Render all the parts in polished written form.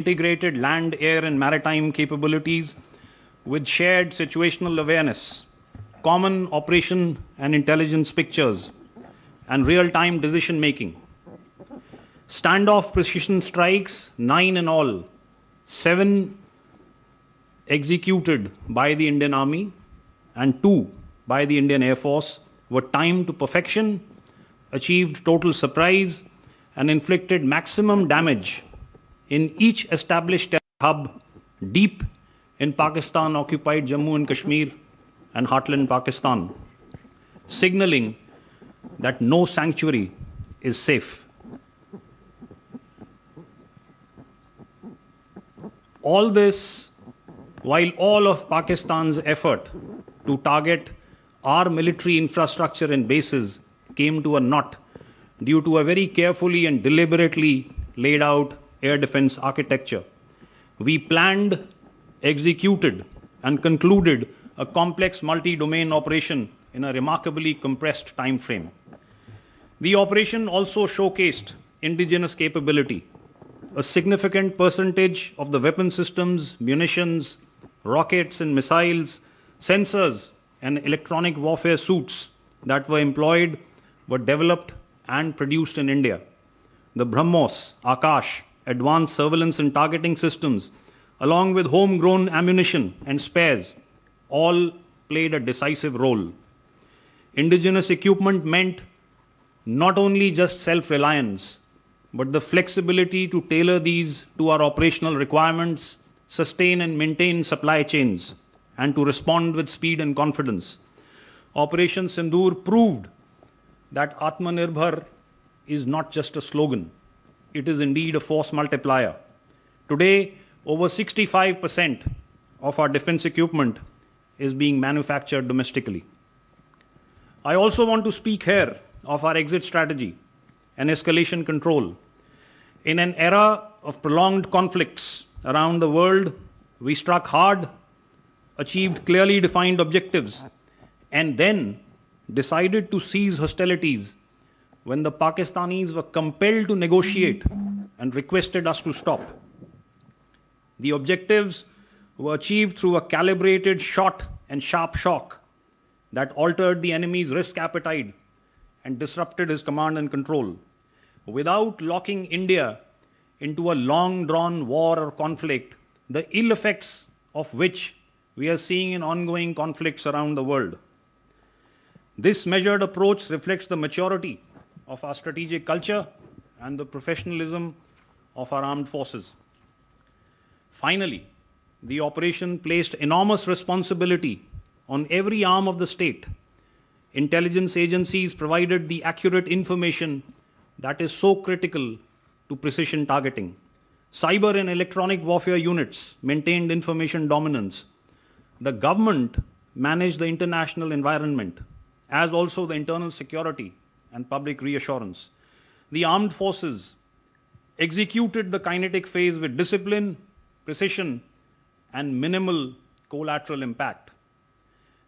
integrated land, air, and maritime capabilities with shared situational awareness, common operation and intelligence pictures, and real time decision making. Standoff precision strikes, 9 in all, 7 executed by the Indian Army and 2 by the Indian Air Force, were timed to perfection, achieved total surprise, and inflicted maximum damage in each established hub deep in Pakistan occupied Jammu and Kashmir and heartland Pakistan, signaling that no sanctuary is safe. All this while all of Pakistan's effort to target our military infrastructure and bases came to a knot due to a very carefully and deliberately laid out air defense architecture. We planned, executed, and concluded a complex multi-domain operation in a remarkably compressed time frame. The operation also showcased indigenous capability. A significant percentage of the weapon systems, munitions, rockets and missiles, sensors, and electronic warfare suits that were employed were developed and produced in India. The BrahMos, Akash, advanced surveillance and targeting systems, along with homegrown ammunition and spares, all played a decisive role. Indigenous equipment meant not only just self-reliance, but the flexibility to tailor these to our operational requirements, sustain and maintain supply chains, and to respond with speed and confidence. Operation Sindoor proved that Atmanirbhar is not just a slogan, it is indeed a force multiplier. Today, over 65% of our defense equipment is being manufactured domestically. I also want to speak here of our exit strategy and escalation control. In an era of prolonged conflicts around the world, we struck hard, achieved clearly defined objectives, and then decided to cease hostilities when the Pakistanis were compelled to negotiate and requested us to stop. The objectives were achieved through a calibrated shot and sharp shock that altered the enemy's risk appetite and disrupted his command and control, without locking India into a long-drawn war or conflict, the ill effects of which we are seeing in ongoing conflicts around the world. This measured approach reflects the maturity of our strategic culture and the professionalism of our armed forces. Finally, the operation placed enormous responsibility on every arm of the state. Intelligence agencies provided the accurate information that is so critical to precision targeting. Cyber and electronic warfare units maintained information dominance. The government managed the international environment, as also the internal security and public reassurance. The armed forces executed the kinetic phase with discipline, precision, and minimal collateral impact.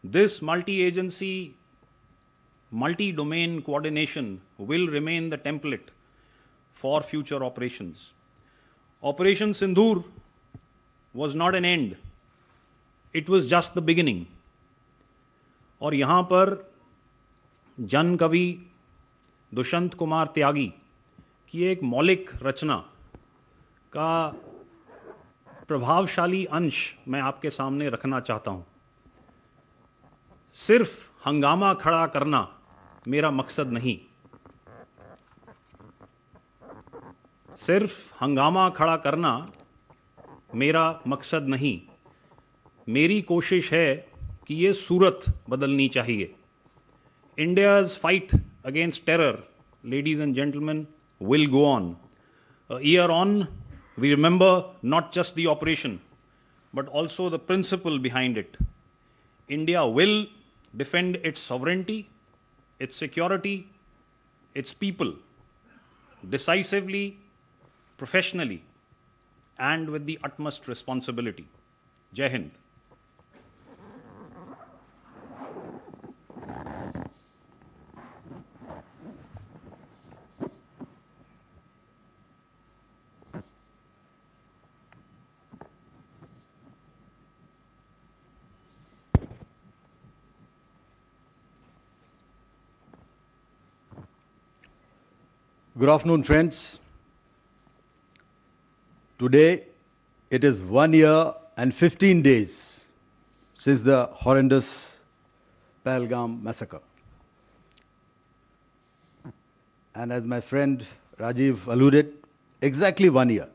This multi-agency, multi-domain coordination will remain the template for future operations. Operation Sindoor was not an end. It was just the beginning. और यहाँ पर जन कवि दुष्यंत कुमार त्यागी की एक मौलिक रचना का प्रभावशाली अंश मैं आपके सामने रखना चाहता हूँ. सिर्फ हंगामा खड़ा करना मेरा मकसद नहीं. सिर्फ हंगामा खड़ा करना मेरा मकसद नहीं. मेरी कोशिश है कि ये सूरत बदलनी चाहिए. India's fight against terror, ladies and gentlemen, will go on. A year on, we remember not just the operation, but also the principle behind it. India will defend its sovereignty, its security, its people, decisively, professionally, and with the utmost responsibility. Jai Hind. Good afternoon, friends. Today, it is 1 year and 15 days since the horrendous Pahalgam massacre. And as my friend Rajiv alluded, exactly 1 year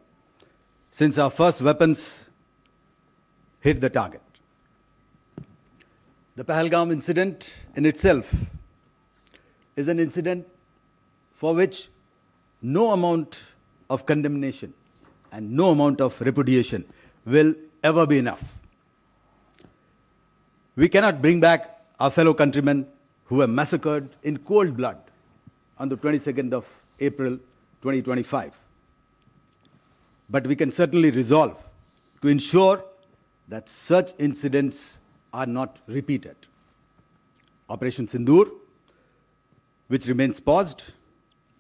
since our first weapons hit the target. The Pahalgam incident in itself is an incident for which no amount of condemnation and no amount of repudiation will ever be enough. We cannot bring back our fellow countrymen who were massacred in cold blood on the 22nd of April 2025. But we can certainly resolve to ensure that such incidents are not repeated. Operation Sindoor, which remains paused,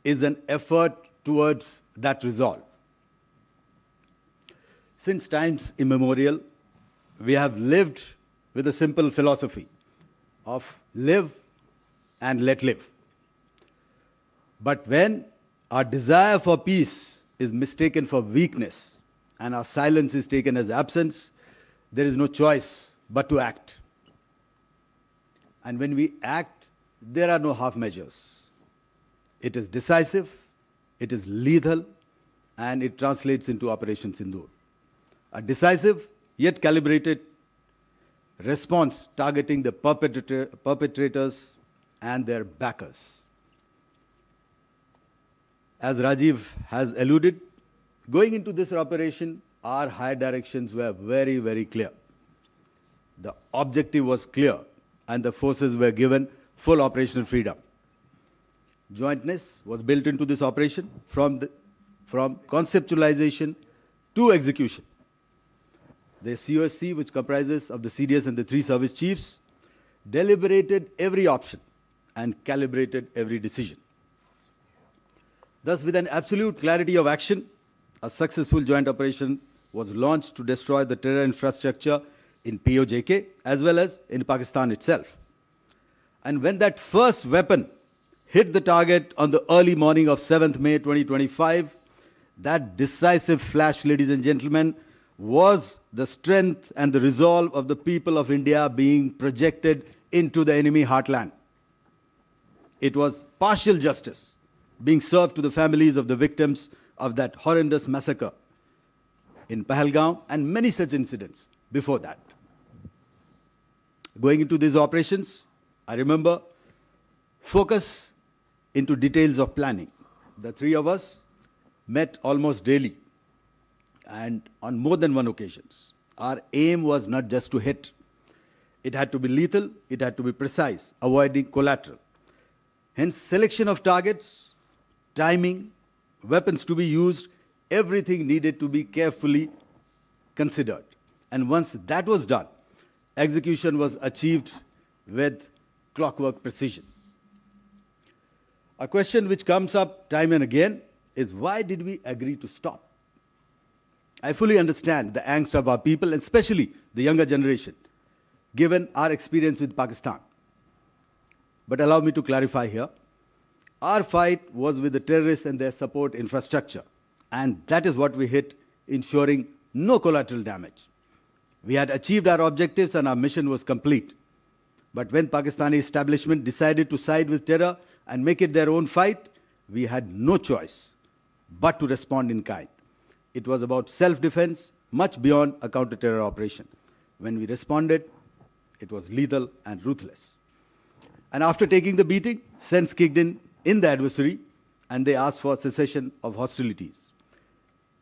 is an effort towards that resolve. Since times immemorial, we have lived with a simple philosophy of live and let live. But when our desire for peace is mistaken for weakness and our silence is taken as absence, there is no choice but to act. And when we act, there are no half measures. It is decisive, it is lethal, and it translates into Operation Sindoor. A decisive yet calibrated response targeting the perpetrators and their backers. As Rajiv has alluded, going into this operation, our higher directions were very, very clear. The objective was clear, and the forces were given full operational freedom. Jointness was built into this operation from conceptualization to execution. The COSC, which comprises of the CDS and the 3 service chiefs, deliberated every option and calibrated every decision. Thus, with an absolute clarity of action, a successful joint operation was launched to destroy the terror infrastructure in POJK as well as in Pakistan itself. And when that first weapon hit the target on the early morning of 7th May 2025, that decisive flash, ladies and gentlemen, was the strength and the resolve of the people of India being projected into the enemy heartland. It was partial justice being served to the families of the victims of that horrendous massacre in Pahalgam and many such incidents before that. Going into these operations, I remember focus into details of planning. The 3 of us met almost daily and on more than one occasions. Our aim was not just to hit. It had to be lethal, it had to be precise, avoiding collateral. Hence, selection of targets, timing, weapons to be used, everything needed to be carefully considered. And once that was done, execution was achieved with clockwork precision. A question which comes up time and again is, why did we agree to stop? I fully understand the angst of our people, especially the younger generation, given our experience with Pakistan. But allow me to clarify here. Our fight was with the terrorists and their support infrastructure. And that is what we hit, ensuring no collateral damage. We had achieved our objectives and our mission was complete. But when Pakistani establishment decided to side with terror and make it their own fight, we had no choice but to respond in kind. It was about self-defense, much beyond a counter-terror operation. When we responded, it was lethal and ruthless. And after taking the beating, sense kicked in the adversary, and they asked for cessation of hostilities.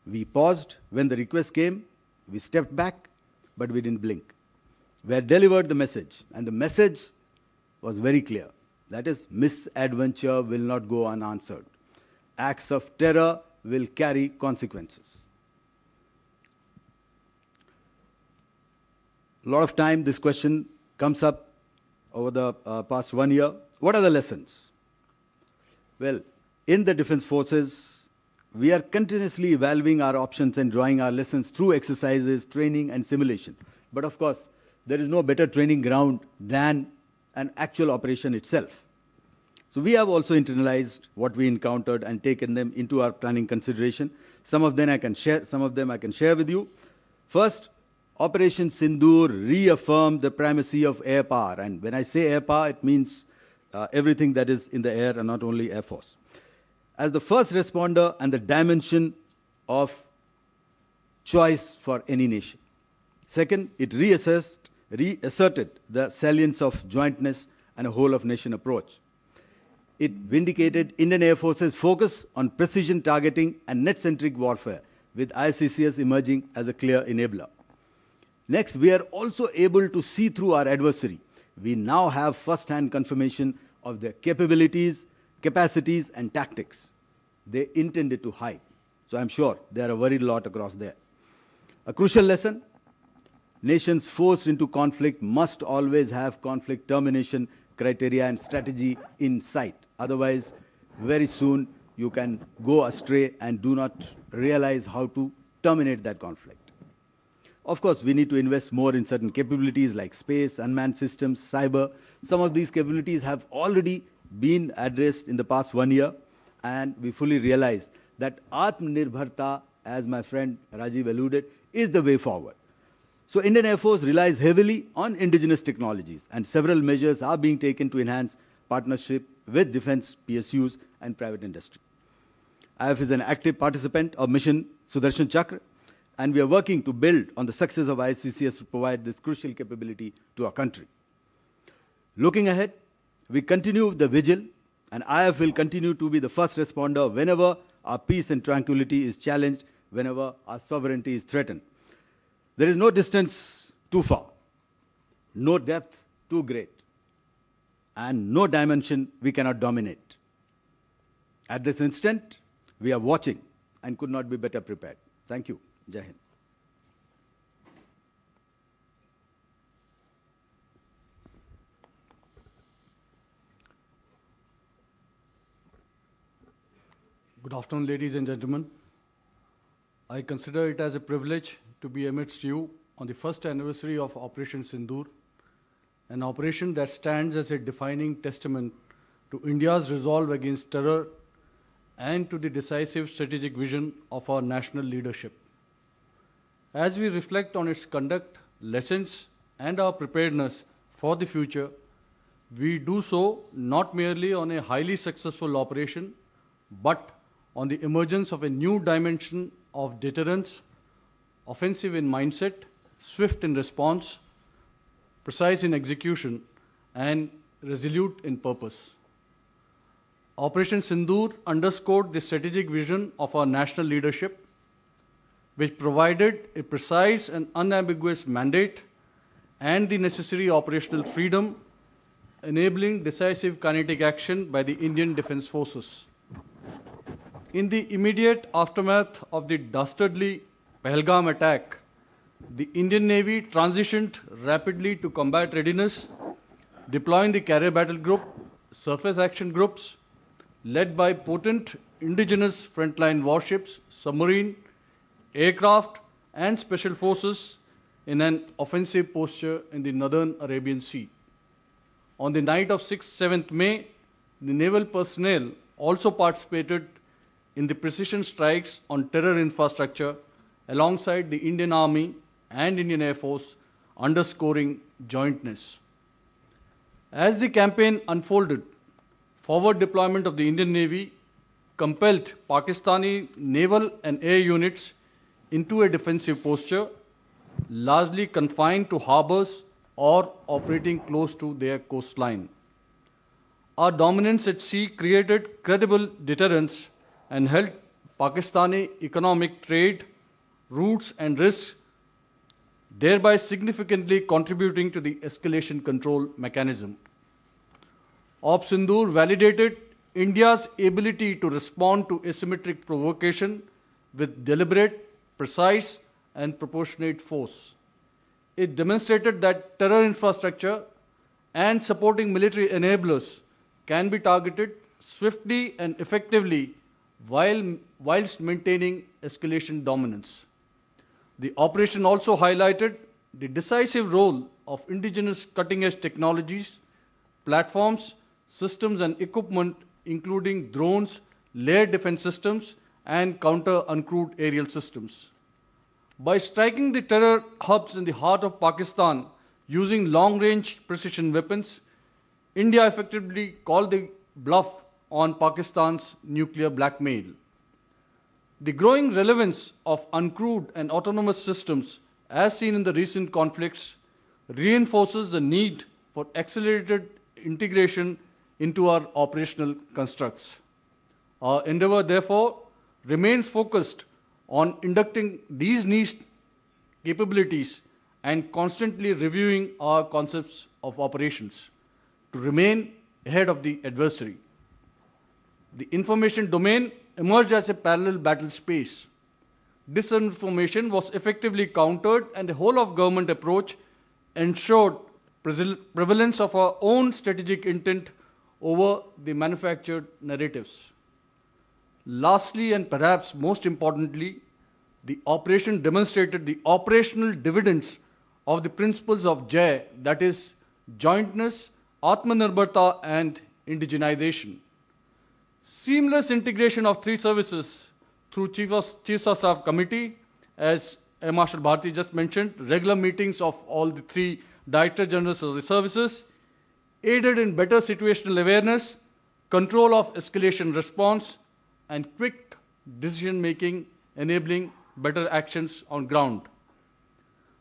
We paused when the request came, we stepped back, but we didn't blink. We had delivered the message, and the message was very clear. That is, misadventure will not go unanswered. Acts of terror will carry consequences. A lot of time this question comes up over the past 1 year. What are the lessons? Well, in the defense forces, we are continuously evaluating our options and drawing our lessons through exercises, training, and simulation. But of course, there is no better training ground than an actual operation itself. So we have also internalized what we encountered and taken them into our planning consideration. Some of them I can share with you. First, Operation Sindoor reaffirmed the primacy of air power. And when I say air power, it means everything that is in the air and not only Air Force. As the first responder and the dimension of choice for any nation. Second, it reasserted the salience of jointness and a whole-of-nation approach. It vindicated Indian Air Force's focus on precision targeting and net-centric warfare, with ICCS emerging as a clear enabler. Next, we are also able to see through our adversary. We now have first-hand confirmation of their capabilities, capacities, and tactics they intended to hide. So I'm sure there are worried a lot across there. A crucial lesson, nations forced into conflict must always have conflict termination criteria and strategy in sight. Otherwise, very soon you can go astray and do not realize how to terminate that conflict. Of course, we need to invest more in certain capabilities like space, unmanned systems, cyber. Some of these capabilities have already been addressed in the past 1 year, and we fully realize that Atmanirbharta, as my friend Rajiv alluded, is the way forward. So Indian Air Force relies heavily on indigenous technologies, and several measures are being taken to enhance partnership with defense PSUs and private industry. IF is an active participant of Mission Sudarshan Chakra, and we are working to build on the success of ICCS to provide this crucial capability to our country. Looking ahead, we continue the vigil, and IF will continue to be the first responder whenever our peace and tranquility is challenged, whenever our sovereignty is threatened. There is no distance too far, no depth too great, and no dimension we cannot dominate. At this instant, we are watching and could not be better prepared. Thank you. Jai Hind. Good afternoon, ladies and gentlemen. I consider it as a privilege to be amidst you on the first anniversary of Operation Sindoor, an operation that stands as a defining testament to India's resolve against terror and to the decisive strategic vision of our national leadership. As we reflect on its conduct, lessons, and our preparedness for the future, we do so not merely on a highly successful operation, but on the emergence of a new dimension of deterrence, offensive in mindset, swift in response, precise in execution, and resolute in purpose. Operation Sindoor underscored the strategic vision of our national leadership, which provided a precise and unambiguous mandate and the necessary operational freedom, enabling decisive kinetic action by the Indian Defence Forces. In the immediate aftermath of the dastardly Pahalgam attack, the Indian Navy transitioned rapidly to combat readiness, deploying the carrier battle group, surface action groups, led by potent indigenous frontline warships, submarine, aircraft, and special forces in an offensive posture in the northern Arabian Sea. On the night of 6-7th May, the naval personnel also participated in the precision strikes on terror infrastructure alongside the Indian Army and Indian Air Force, underscoring jointness. As the campaign unfolded, forward deployment of the Indian Navy compelled Pakistani naval and air units into a defensive posture, largely confined to harbors or operating close to their coastline. Our dominance at sea created credible deterrence and held Pakistani economic trade, routes and risks, thereby significantly contributing to the escalation control mechanism. Op Sindoor validated India's ability to respond to asymmetric provocation with deliberate, precise, and proportionate force. It demonstrated that terror infrastructure and supporting military enablers can be targeted swiftly and effectively whilst maintaining escalation dominance. The operation also highlighted the decisive role of indigenous cutting-edge technologies, platforms systems and equipment, including drones, layered defense systems, and counter-uncrewed aerial systems. By striking the terror hubs in the heart of Pakistan using long-range precision weapons, India effectively called the bluff on Pakistan's nuclear blackmail. The growing relevance of uncrewed and autonomous systems, as seen in the recent conflicts, reinforces the need for accelerated integration into our operational constructs. Our endeavor, therefore, remains focused on inducting these niche capabilities and constantly reviewing our concepts of operations to remain ahead of the adversary. The information domain emerged as a parallel battle space. Disinformation was effectively countered, and the whole of government approach ensured prevalence of our own strategic intent over the manufactured narratives. Lastly, and perhaps most importantly, the operation demonstrated the operational dividends of the principles of JAI, that is, jointness, Atmanirbharta, and indigenization. Seamless integration of three services through Chiefs of Staff Committee, as Air Marshal Bharati just mentioned, regular meetings of all the three Director Generals of the services, aided in better situational awareness, control of escalation response, and quick decision-making, enabling better actions on ground.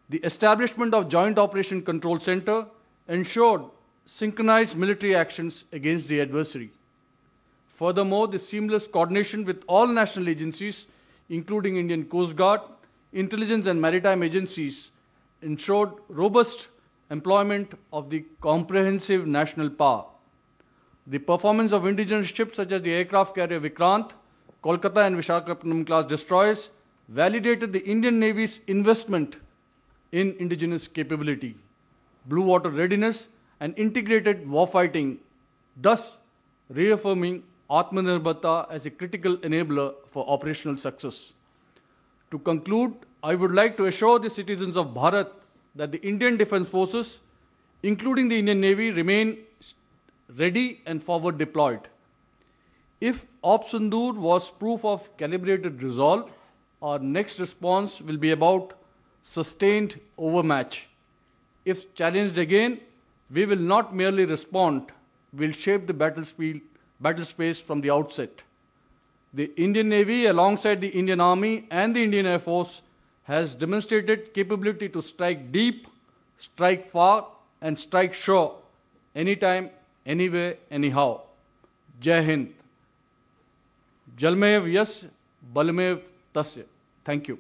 The establishment of Joint Operation Control Center ensured synchronized military actions against the adversary. Furthermore, the seamless coordination with all national agencies, including Indian Coast Guard, intelligence and maritime agencies, ensured robust employment of the comprehensive national power. The performance of indigenous ships such as the aircraft carrier Vikrant, Kolkata and Visakhapatnam class destroyers validated the Indian Navy's investment in indigenous capability, blue water readiness, and integrated warfighting, thus reaffirming Atmanirbharta as a critical enabler for operational success. To conclude, I would like to assure the citizens of Bharat that the Indian Defence Forces, including the Indian Navy, remain ready and forward deployed. If Op Sindoor was proof of calibrated resolve, our next response will be about sustained overmatch. If challenged again, we will not merely respond, we'll shape the battle space from the outset. The Indian Navy, alongside the Indian Army and the Indian Air Force, has demonstrated capability to strike deep, strike far, and strike sure, anytime, anywhere, anyhow. Jai Hind. Jalmev yas, balmev tasya. Thank you.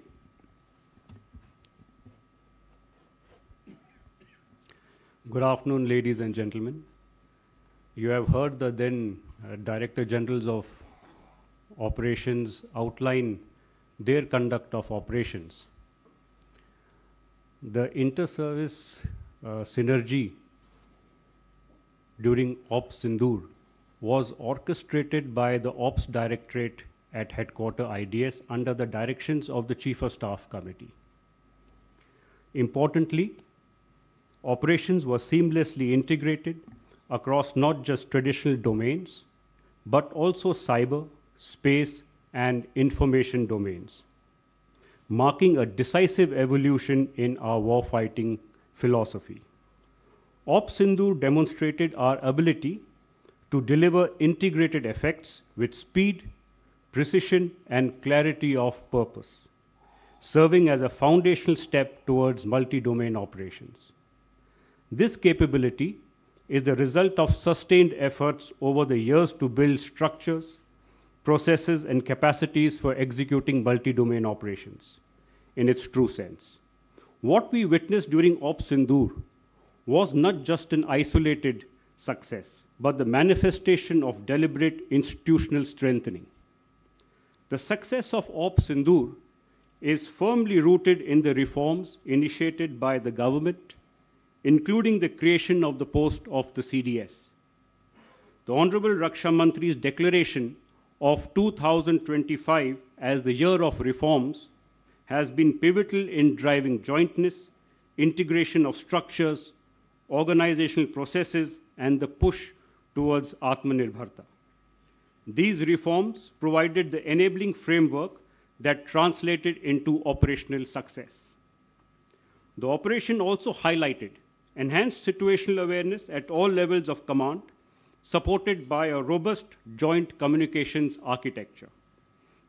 Good afternoon, ladies and gentlemen. You have heard the then Director Generals of Operations outline their conduct of operations. The inter-service synergy during Ops Sindoor was orchestrated by the Ops Directorate at Headquarter IDS under the directions of the Chief of Staff Committee. Importantly, operations were seamlessly integrated across not just traditional domains, but also cyber, space, and information domains, marking a decisive evolution in our warfighting philosophy. Ops Sindoor demonstrated our ability to deliver integrated effects with speed, precision, and clarity of purpose, serving as a foundational step towards multi-domain operations. This capability is the result of sustained efforts over the years to build structures, processes, and capacities for executing multi-domain operations in its true sense. What we witnessed during Ops Sindoor was not just an isolated success, but the manifestation of deliberate institutional strengthening. The success of Ops Sindoor is firmly rooted in the reforms initiated by the government, including the creation of the post of the CDS. The Honorable Raksha Mantri's declaration of 2025 as the year of reforms has been pivotal in driving jointness, integration of structures, organizational processes, and the push towards Atmanirbharta. These reforms provided the enabling framework that translated into operational success. The operation also highlighted enhanced situational awareness at all levels of command, supported by a robust joint communications architecture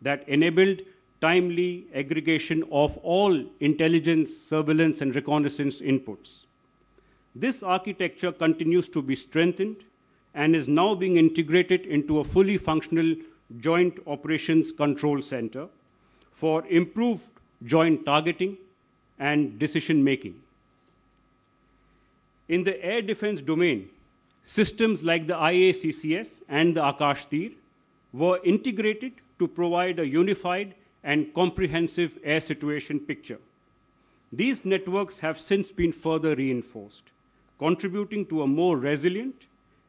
that enabled timely aggregation of all intelligence, surveillance, and reconnaissance inputs. This architecture continues to be strengthened and is now being integrated into a fully functional Joint Operations Control Center for improved joint targeting and decision-making. In the air defense domain, systems like the IACCS and the Akash Tir were integrated to provide a unified and comprehensive air situation picture. These networks have since been further reinforced, contributing to a more resilient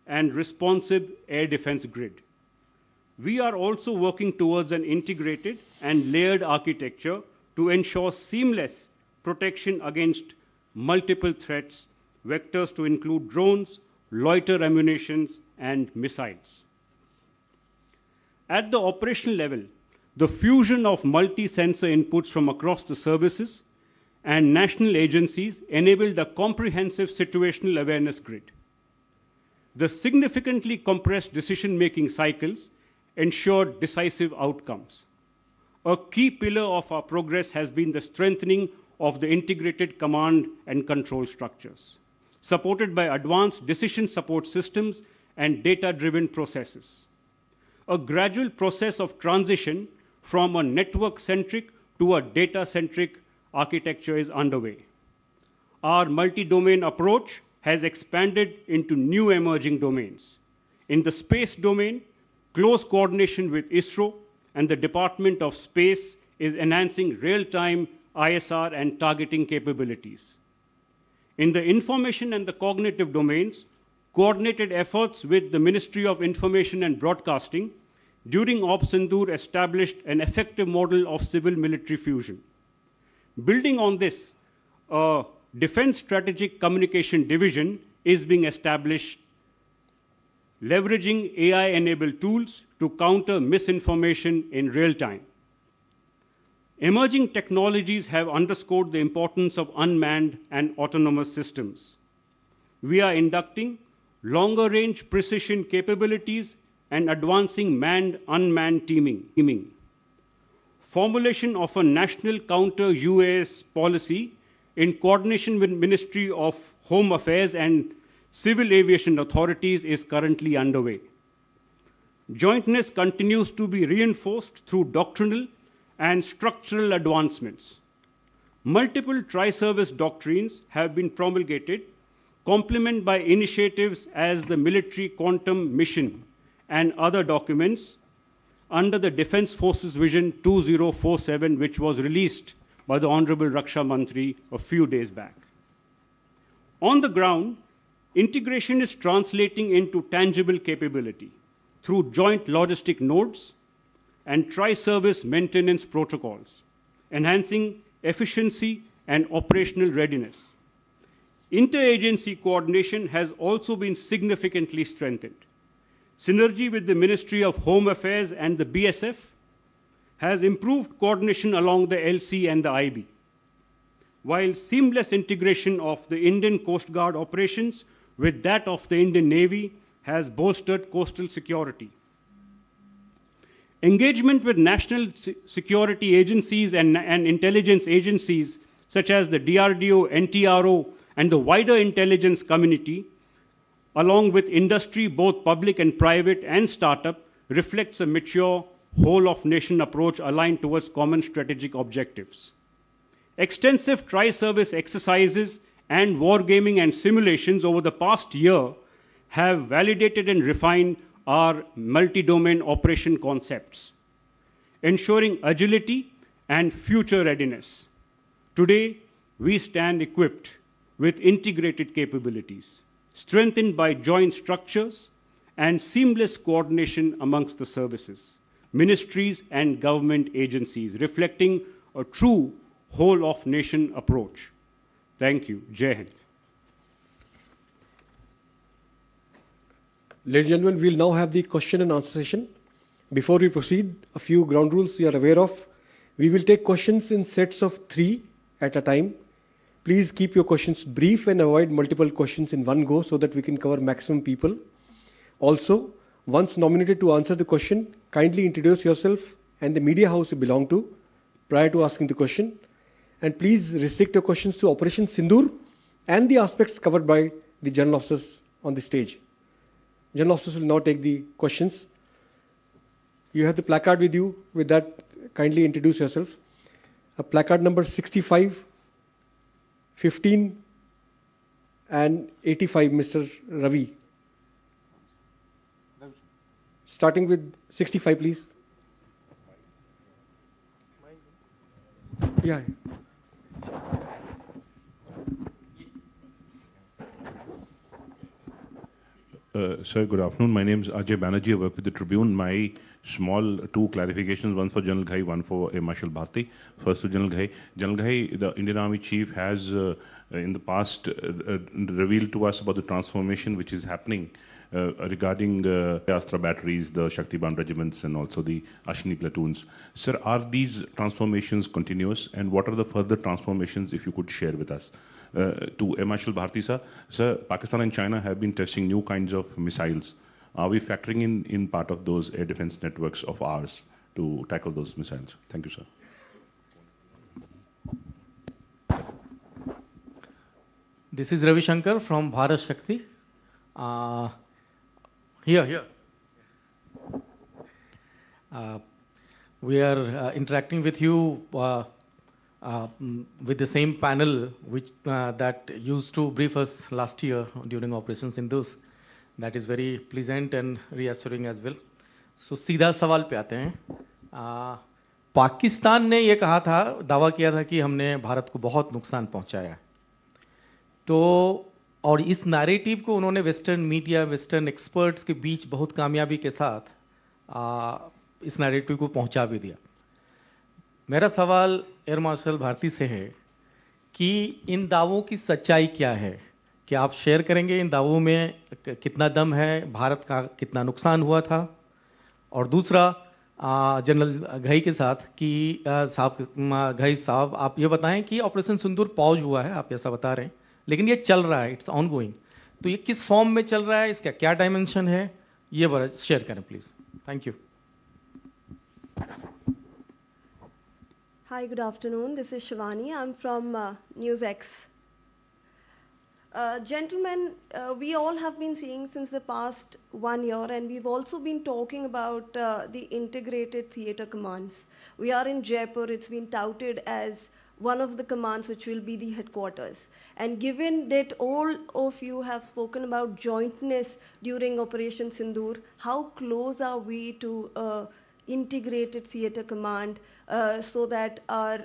and responsive air defense grid. We are also working towards an integrated and layered architecture to ensure seamless protection against multiple threats, vectors to include drones, loiter ammunitions, and missiles. At the operational level, the fusion of multi-sensor inputs from across the services and national agencies enabled a comprehensive situational awareness grid. The significantly compressed decision-making cycles ensured decisive outcomes. A key pillar of our progress has been the strengthening of the integrated command and control structures, supported by advanced decision support systems and data-driven processes. A gradual process of transition from a network-centric to a data-centric architecture is underway. Our multi-domain approach has expanded into new emerging domains. In the space domain, close coordination with ISRO and the Department of Space is enhancing real-time ISR and targeting capabilities. In the information and the cognitive domains, coordinated efforts with the Ministry of Information and Broadcasting during Sindoor established an effective model of civil-military fusion. Building on this, a Defense Strategic Communication Division is being established, leveraging AI-enabled tools to counter misinformation in real time. Emerging technologies have underscored the importance of unmanned and autonomous systems. We are inducting longer-range precision capabilities and advancing manned-unmanned teaming. Formulation of a national counter-UAS policy in coordination with Ministry of Home Affairs and civil aviation authorities is currently underway. Jointness continues to be reinforced through doctrinal and structural advancements. Multiple tri-service doctrines have been promulgated, complemented by initiatives as the Military Quantum Mission and other documents under the Defense Forces Vision 2047, which was released by the Honorable Raksha Mantri a few days back. On the ground, integration is translating into tangible capability through joint logistic nodes and tri-service maintenance protocols, enhancing efficiency and operational readiness. Interagency coordination has also been significantly strengthened. Synergy with the Ministry of Home Affairs and the BSF has improved coordination along the LC and the IB, while seamless integration of the Indian Coast Guard operations with that of the Indian Navy has bolstered coastal security. Engagement with national security agencies and intelligence agencies such as the DRDO, NTRO, and the wider intelligence community, along with industry, both public and private and startup, reflects a mature whole-of-nation approach aligned towards common strategic objectives. Extensive tri-service exercises and wargaming and simulations over the past year have validated and refined our multi-domain operation concepts, ensuring agility and future readiness. Today, we stand equipped with integrated capabilities, strengthened by joint structures and seamless coordination amongst the services, ministries, and government agencies, reflecting a true whole-of-nation approach. Thank you. Jai Hind. Ladies and gentlemen, we'll now have the question and answer session. Before we proceed, a few ground rules you are aware of. We will take questions in sets of 3 at a time. Please keep your questions brief and avoid multiple questions in one go so that we can cover maximum people. Also, once nominated to answer the question, kindly introduce yourself and the media house you belong to prior to asking the question. And please restrict your questions to Operation Sindoor and the aspects covered by the general officers on the stage. General officers will now take the questions. You have the placard with you. With that, kindly introduce yourself. A placard number 65, 15, and 85, Mr. Ravi. Starting with 65, please. Yeah. Sir, good afternoon. My name is Ajay Banerjee. I work with the Tribune. My small 2 clarifications, one for General Ghai, one for Marshal Bharati. First to General Ghai. General Ghai, the Indian Army Chief has in the past revealed to us about the transformation which is happening regarding the Astra batteries, the Shaktiban regiments, and also the Ashni platoons. Sir, are these transformations continuous, and what are the further transformations, if you could share with us? To Marshal Bharati, sir. Sir, Pakistan and China have been testing new kinds of missiles. Are we factoring in part of those air defense networks of ours to tackle those missiles? Thank you, sir. This is Ravi Shankar from Bharat Shakti. Here. We are interacting with you with the same panel which that used to brief us last year during Operation Sindoor. That is very pleasant and reassuring as well. So सीधा सवाल पे आते हैं. पाकिस्तान ने ये कहा था, दावा किया था कि हमने भारत को बहुत नुकसान पहुंचाया. तो और इस नैरेटिव को उन्होंने वेस्टर्न मीडिया, वेस्टर्न एक्सपर्ट्स के बीच बहुत कामयाबी के साथ इस नैरेटिव को पहुंचा भी दिया. मेरा सवाल एयर मार्शल भारती से है कि इन दावों की सच्चाई क्या है. क्या आप शेयर करेंगे इन दावों में कितना दम है, भारत का कितना नुकसान हुआ था? और दूसरा जनरल घई के साथ कि घई साहब आप ये बताएं कि ऑपरेशन सिंदूर पॉज हुआ है, आप ऐसा बता रहे हैं, लेकिन ये चल रहा है, इट्स ऑन गोइंग. तो ये किस फॉर्म में चल रहा है, इसका क्या डायमेंशन है, ये बड़ा शेयर करें please. Thank you. Hi, good afternoon. This is Shivani. I'm from NewsX. Gentlemen, we all have been seeing since the past 1 year, and we've also been talking about the integrated theater commands. We are in Jaipur. It's been touted as one of the commands which will be the headquarters. And given that all of you have spoken about jointness during Operation Sindoor, how close are we to integrated theater command so that our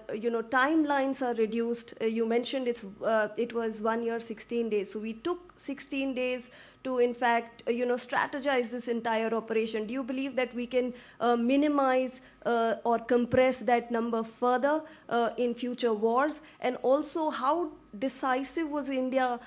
timelines are reduced? You mentioned it was 1 year 16 days, so we took 16 days to in fact strategize this entire operation. Do you believe that we can minimize or compress that number further in future wars? And also, how decisive was India?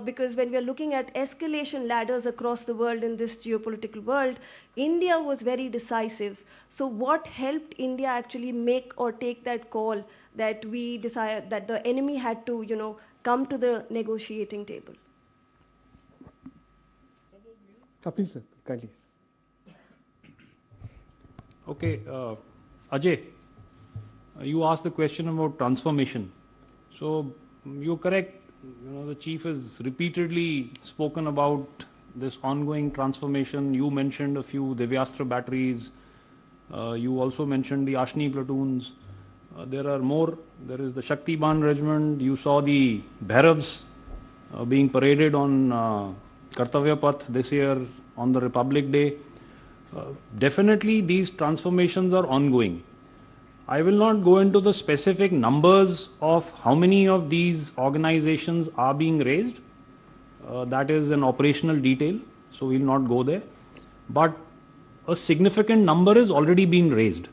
Because when we are looking at escalation ladders across the world in this geopolitical world, India was very decisive. So what helped India actually make or take that call that we decided that the enemy had to come to the negotiating table? Please, sir, kindly. Okay, Ajay, you asked the question about transformation. So you're correct. The chief has repeatedly spoken about this ongoing transformation. You mentioned a few Devyastra batteries. You also mentioned the Ashni platoons. There are more. There is the Shaktiban regiment. You saw the Bhairavs being paraded on Kartavya Path this year on the Republic Day. Definitely these transformations are ongoing. I will not go into the specific numbers of how many of these organizations are being raised. That is an operational detail, so we will not go there. But a significant number is already being raised.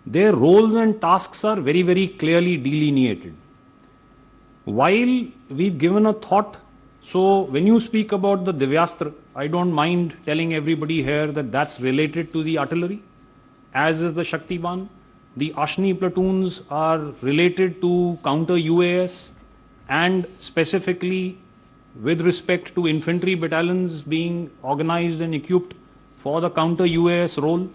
Their roles and tasks are very, very clearly delineated. While we've given a thought So when you speak about the Divyastra, I don't mind telling everybody here that that's related to the artillery, as is the Shaktiban. The Ashni platoons are related to counter UAS, and specifically with respect to infantry battalions being organized and equipped for the counter UAS role.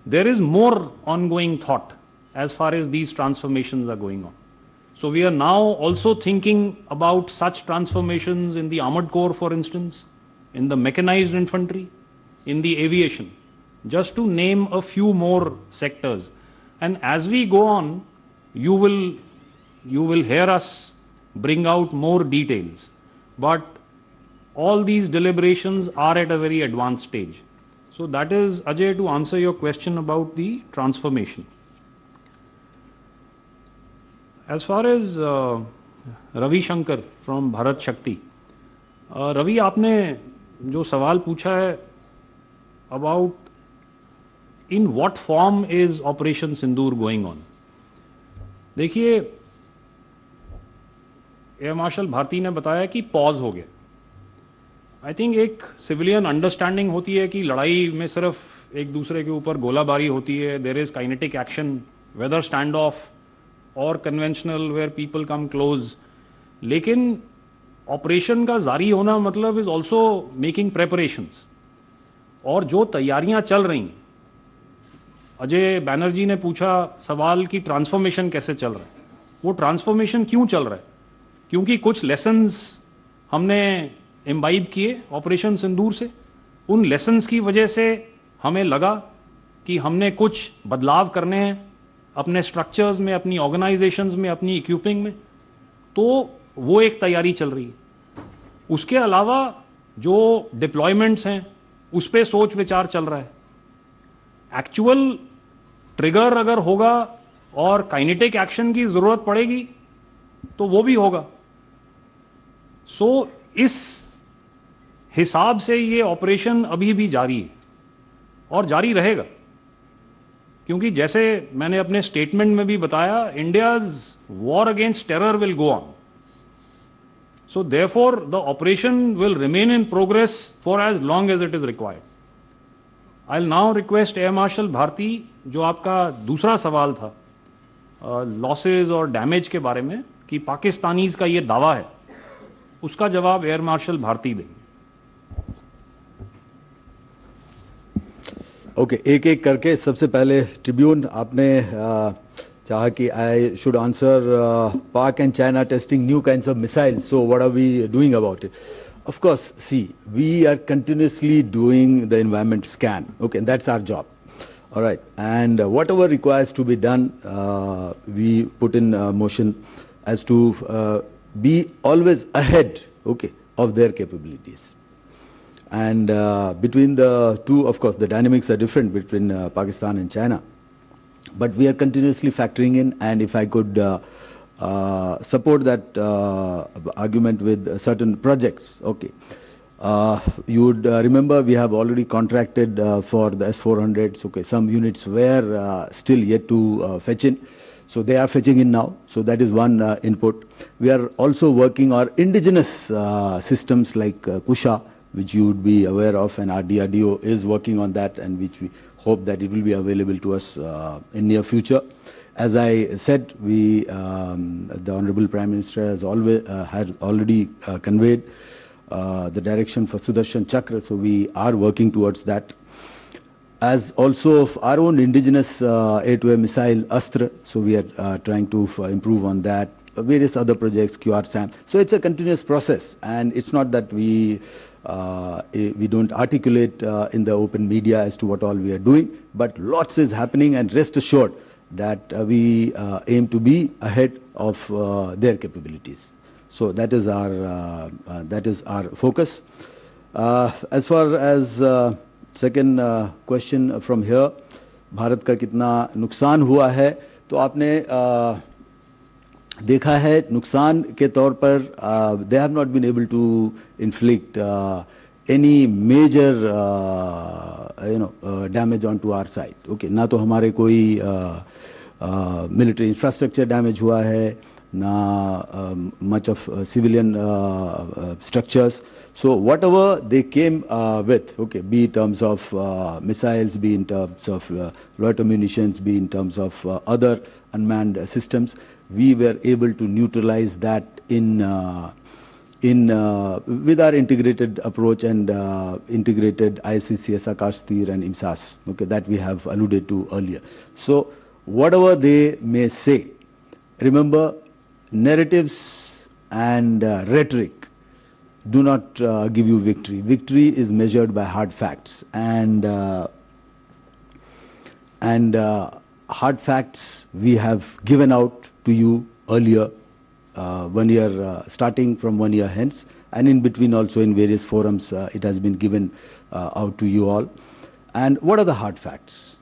There is more ongoing thought as far as these transformations are going on. So we are now also thinking about such transformations in the armored corps, for instance, in the mechanized infantry, in the aviation, just to name a few more sectors. And as we go on, you will hear us bring out more details. But all these deliberations are at a very advanced stage. So that is, Ajay, to answer your question about the transformation. As far as Ravi Shankar from Bharat Shakti, Ravi, आपने जो सवाल पूछा है about in what form is Operation Sindoor going on? देखिए, air marshal Bharti ने बताया कि pause हो गया. आई थिंक एक सिविलियन अंडरस्टैंडिंग होती है कि लड़ाई में सिर्फ एक दूसरे के ऊपर गोलाबारी होती है. There is kinetic action, whether stand off और conventional where people come close. लेकिन ऑपरेशन का जारी होना मतलब इज ऑल्सो मेकिंग प्रेपरेशंस. और जो तैयारियां चल रही हैं, अजय बैनर्जी ने पूछा सवाल कि ट्रांसफॉर्मेशन कैसे चल रहा है. वो ट्रांसफॉर्मेशन क्यों चल रहा है? क्योंकि कुछ लेसन्स हमने इम्बाइब किए ऑपरेशन सिंदूर से. उन लेसन्स की वजह से हमें लगा कि हमने कुछ बदलाव करने हैं अपने स्ट्रक्चर्स में, अपनी ऑर्गेनाइजेशंस में, अपनी इक्विपिंग में. तो वो एक तैयारी चल रही है. उसके अलावा जो डिप्लॉयमेंट्स हैं उस पर सोच विचार चल रहा है. एक्चुअल ट्रिगर अगर होगा और काइनेटिक एक्शन की ज़रूरत पड़ेगी तो वो भी होगा. सो इस हिसाब से ये ऑपरेशन अभी भी जारी है और जारी रहेगा. क्योंकि जैसे मैंने अपने स्टेटमेंट में भी बताया, India's war against terror will go on. So therefore the operation will remain in progress for as long as it is required. I will now request air marshal Bharti, जो आपका दूसरा सवाल था लॉसेज और डैमेज के बारे में कि पाकिस्तानीज का ये दावा है, उसका जवाब एयर मार्शल भारती देंगे. ओके, एक एक करके. सबसे पहले ट्रिब्यून, आपने चाहा कि I should answer Pak and China testing new kinds of missiles. So what are we doing about it? Of course, see, we are continuously doing the environment scan. Okay, and that's our job. All right, and whatever requires to be done, we put in motion as to be always ahead, okay, of their capabilities. And between the two, of course, the dynamics are different between Pakistan and China. But we are continuously factoring in, and if I could support that argument with certain projects. Okay, you would remember we have already contracted for the S-400s. Okay, some units were still yet to fetch in, so they are fetching in now. So that is one input. We are also working our indigenous systems like Kusha, which you would be aware of, and our DRDO is working on that, and which we hope that it will be available to us in near future. As I said, the Honorable Prime Minister has already conveyed the direction for Sudarshan Chakra, so we are working towards that. As also of our own indigenous air-to-air missile Astra, so we are trying to improve on that. Various other projects, QRSAM. So it's a continuous process, and it's not that we don't articulate in the open media as to what all we are doing, but lots is happening, and rest assured that we aim to be ahead of their capabilities. So that is our focus. As far as second question from here, Bharat का कितना नुकसान हुआ है, तो आपने देखा है नुकसान के तौर पर they have not been able to inflict any major damage onto our side. Okay, ना तो हमारे कोई military infrastructure damage हुआ है, much of civilian structures. So whatever they came with, okay, be in terms of missiles, be in terms of loiter munitions, be in terms of other unmanned systems, we were able to neutralize that with our integrated approach and integrated ISCCS, Akash Tir and IMSAS, okay, that we have alluded to earlier. So whatever they may say, remember, narratives and rhetoric do not give you victory. Victory is measured by hard facts, and hard facts we have given out to you earlier, 1 year, starting from 1 year hence, and in between also in various forums it has been given out to you all. And what are the hard facts?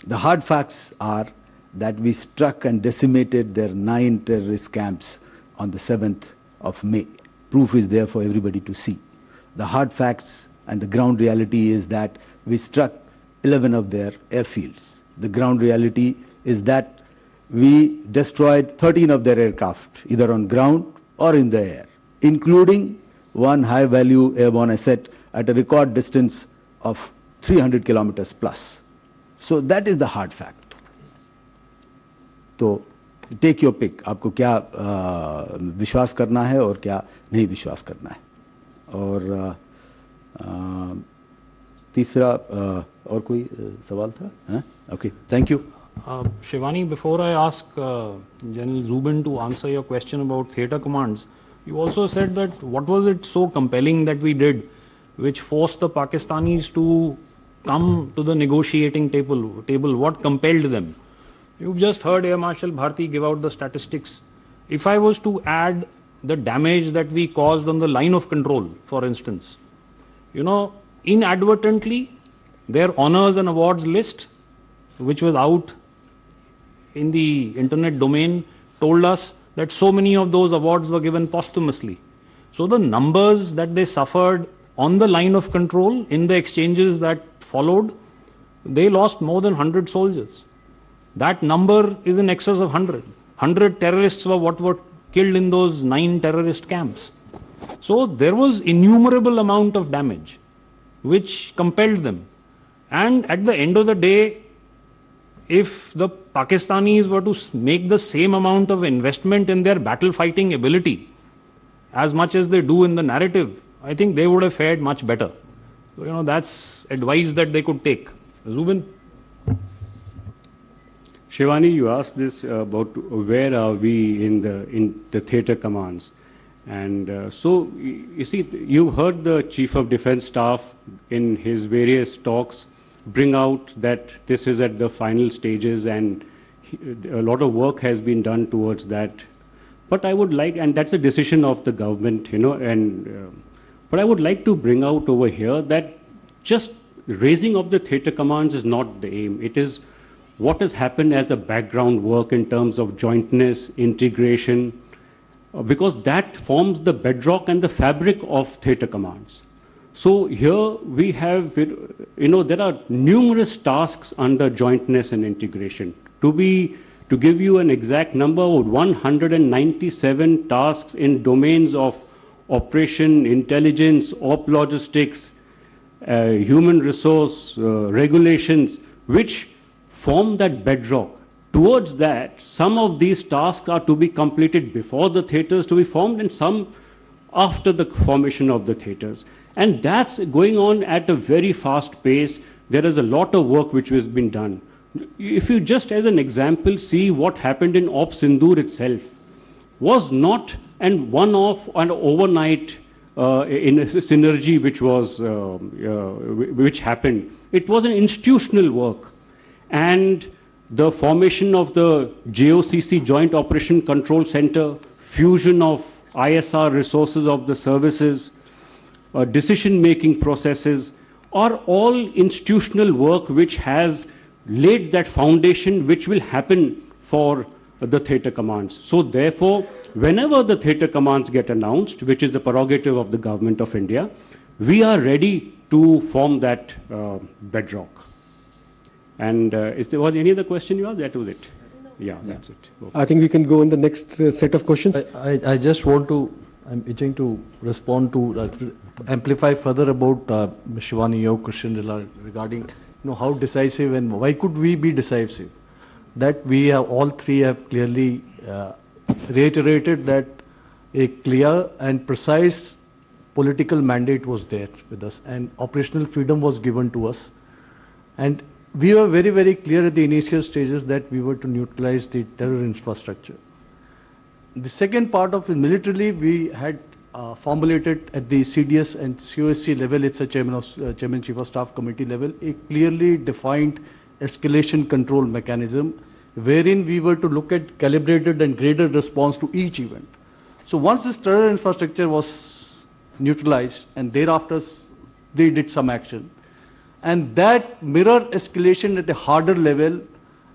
The hard facts are that we struck and decimated their 9 terrorist camps on the 7th of May. Proof is there for everybody to see. The hard facts and the ground reality is that we struck 11 of their airfields. The ground reality is that we destroyed 13 of their aircraft, either on ground or in the air, including one high-value airborne asset at a record distance of 300 kilometers plus. So that is the hard fact. तो take your pick, आपको क्या विश्वास करना है और क्या नहीं विश्वास करना है. और तीसरा और कोई सवाल था? Okay, thank you. Shivani, before I ask General Zubin to answer your question about theatre commands, you also said that what was it so compelling that we did which forced the Pakistanis to come to the negotiating table? What compelled them? You've just heard Air Marshal Bharati give out the statistics. If I was to add the damage that we caused on the line of control, for instance, you know, inadvertently, their honors and awards list, which was out in the internet domain, told us that so many of those awards were given posthumously. So the numbers that they suffered on the line of control in the exchanges that followed, they lost more than 100 soldiers. That number is in excess of 100. 100 terrorists were what were killed in those 9 terrorist camps. So there was innumerable amount of damage which compelled them. And at the end of the day, if the Pakistanis were to make the same amount of investment in their battle fighting ability as much as they do in the narrative, I think they would have fared much better. So, you know, that's advice that they could take. Zubin? Shivani, you asked this about where are we in the theatre commands. And so, you see, you heard the Chief of Defence Staff in his various talks bring out that this is at the final stages and a lot of work has been done towards that. But I would like, and that's a decision of the government, you know, but I would like to bring out over here that just raising of the theatre commands is not the aim. It is what has happened as a background work in terms of jointness, integration, because that forms the bedrock and the fabric of theatre commands. So here we have, you know, there are numerous tasks under jointness and integration. To give you an exact number, 197 tasks in domains of operation, intelligence, op logistics, human resource, regulations, which form that bedrock. Towards that, some of these tasks are to be completed before the theatres to be formed and some after the formation of the theatres. And that's going on at a very fast pace. There is a lot of work which has been done. If you just as an example see what happened in Op Sindoor itself, was not an one-off and overnight in a synergy which happened. It was an institutional work. And the formation of the JOCC, Joint Operation Control Center, fusion of ISR resources of the services, decision-making processes are all institutional work which has laid that foundation which will happen for the theatre commands. So therefore, whenever the theatre commands get announced, which is the prerogative of the Government of India, we are ready to form that bedrock. And is there was any other question you asked? That was it. No, Yeah, that's it. Okay. I think we can go on the next set of questions. I just want to, I'm itching to respond to, amplify further about Shivani, your question regarding, how decisive and why could we be decisive? That we have, all three have clearly reiterated that a clear and precise political mandate was there with us and operational freedom was given to us. And we were very, very clear at the initial stages that we were to neutralize the terror infrastructure. The second part of it, militarily, we had formulated at the CDS and COSC level, it's a Chairman Chief of Staff Committee level, a clearly defined escalation control mechanism wherein we were to look at calibrated and graded response to each event. So once this terror infrastructure was neutralized and thereafter they did some action, and that mirror escalation at a harder level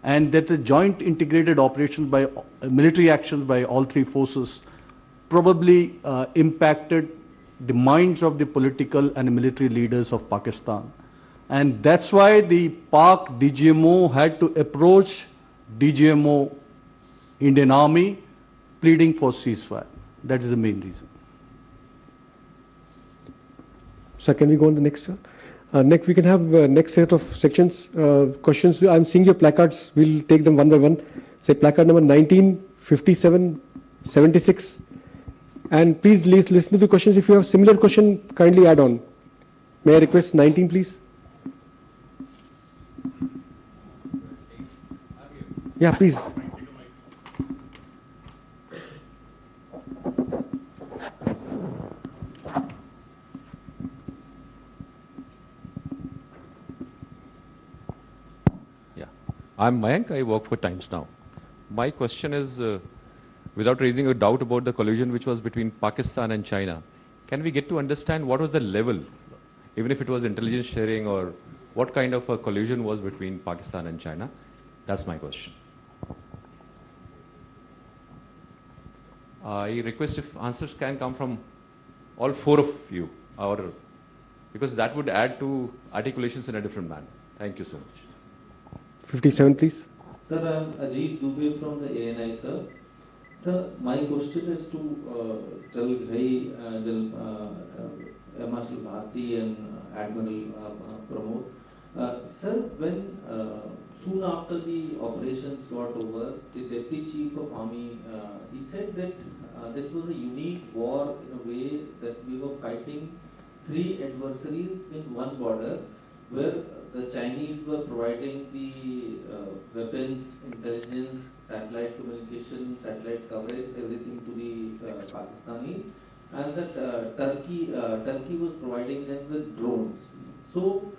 and that the joint integrated operations by military actions by all three forces probably impacted the minds of the political and military leaders of Pakistan. And that's why the Pak DGMO had to approach DGMO Indian Army pleading for ceasefire. That is the main reason. So can we go on the next, sir? Next, we can have next set of sections, questions. I'm seeing your placards. We'll take them one by one. Say placard number 19, 57, 76. And please listen to the questions. If you have similar question, kindly add on. May I request 19, please? Yeah, please. I'm Mayank, I work for Times Now. My question is, without raising a doubt about the collusion which was between Pakistan and China, can we get to understand what was the level, even if it was intelligence sharing, or what kind of a collusion was between Pakistan and China? That's my question. I request if answers can come from all four of you, because that would add to articulations in a different manner. Thank you so much. 57, please. Sir, I'm Ajit Dubey from the ANI, sir. Sir, my question is to General Ghai, Marshal Bharati and Admiral Pramod. Sir, when soon after the operations got over, the Deputy Chief of Army, he said that this was a unique war in a way that we were fighting three adversaries in one border, where the Chinese were providing the weapons, intelligence, satellite communication, satellite coverage, everything to the Pakistanis, and that Turkey was providing them with drones. So,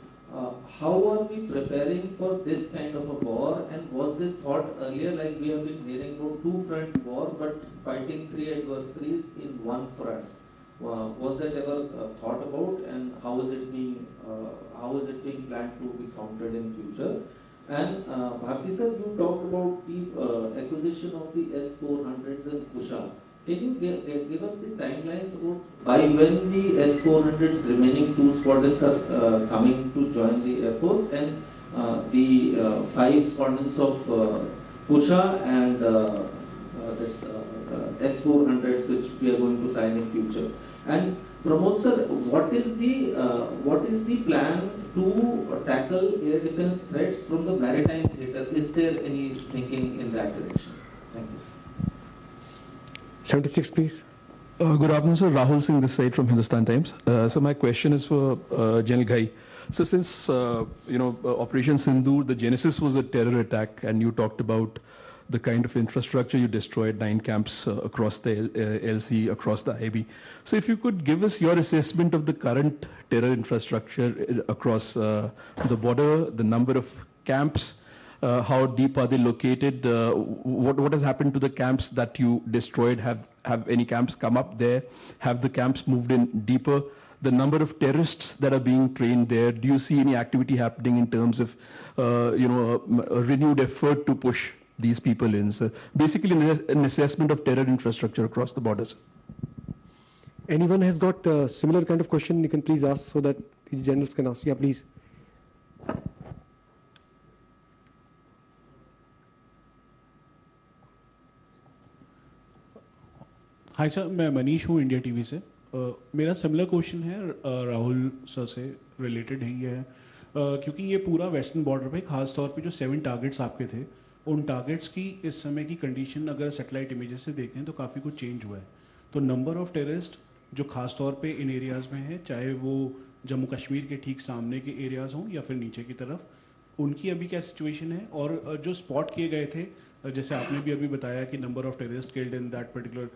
how are we preparing for this kind of a war? And was this thought earlier, like we have been hearing about two-front war, but fighting three adversaries in one front? Was that ever thought about, and how is it being planned to be countered in future? And Bharti sir, you talked about the acquisition of the S-400s and Kusha. Can you give us the timelines about by when the S-400s remaining two squadrons are coming to join the Air Force, and the 5 squadrons of Kusha and this S-400s which we are going to sign in future? And Pramod sir, what is the plan to tackle air defense threats from the maritime theatre? Is there any thinking in that direction? Thank you. 76, please. Good afternoon, sir. Rahul Singh this side from Hindustan Times. So my question is for General Ghai. So since Operation Sindoor, the genesis was a terror attack, and you talked about the kind of infrastructure you destroyed, 9 camps across the LC, across the IB. So if you could give us your assessment of the current terror infrastructure across the border, the number of camps, how deep are they located, what has happened to the camps that you destroyed? Have any camps come up there? Have the camps moved in deeper? The number of terrorists that are being trained there, do you see any activity happening in terms of a renewed effort to push these people in? So basically an assessment of terror infrastructure across the borders. Anyone has got a similar kind of question, you can please ask so that the generals can ask. Yeah, please. Hi sir, मैं मनीष हूँ India TV से। मेरा similar question है Rahul sir से related है ये है क्योंकि ये पूरा वेस्टर्न बॉर्डर पे खास तौर पे जो 7 टारगेट्स आपके थे, उन टारगेट्स की इस समय की कंडीशन अगर सैटेलाइट इमेजेस से देखते हैं तो काफ़ी कुछ चेंज हुआ है। तो नंबर ऑफ टेररिस्ट जो खास तौर पे इन एरियाज़ में है, चाहे वो जम्मू कश्मीर के ठीक सामने के एरियाज़ हों या फिर नीचे की तरफ, उनकी अभी क्या सिचुएशन है? और जो स्पॉट किए गए थे, जैसे आपने भी अभी बताया कि number of terrorist killed in that particular,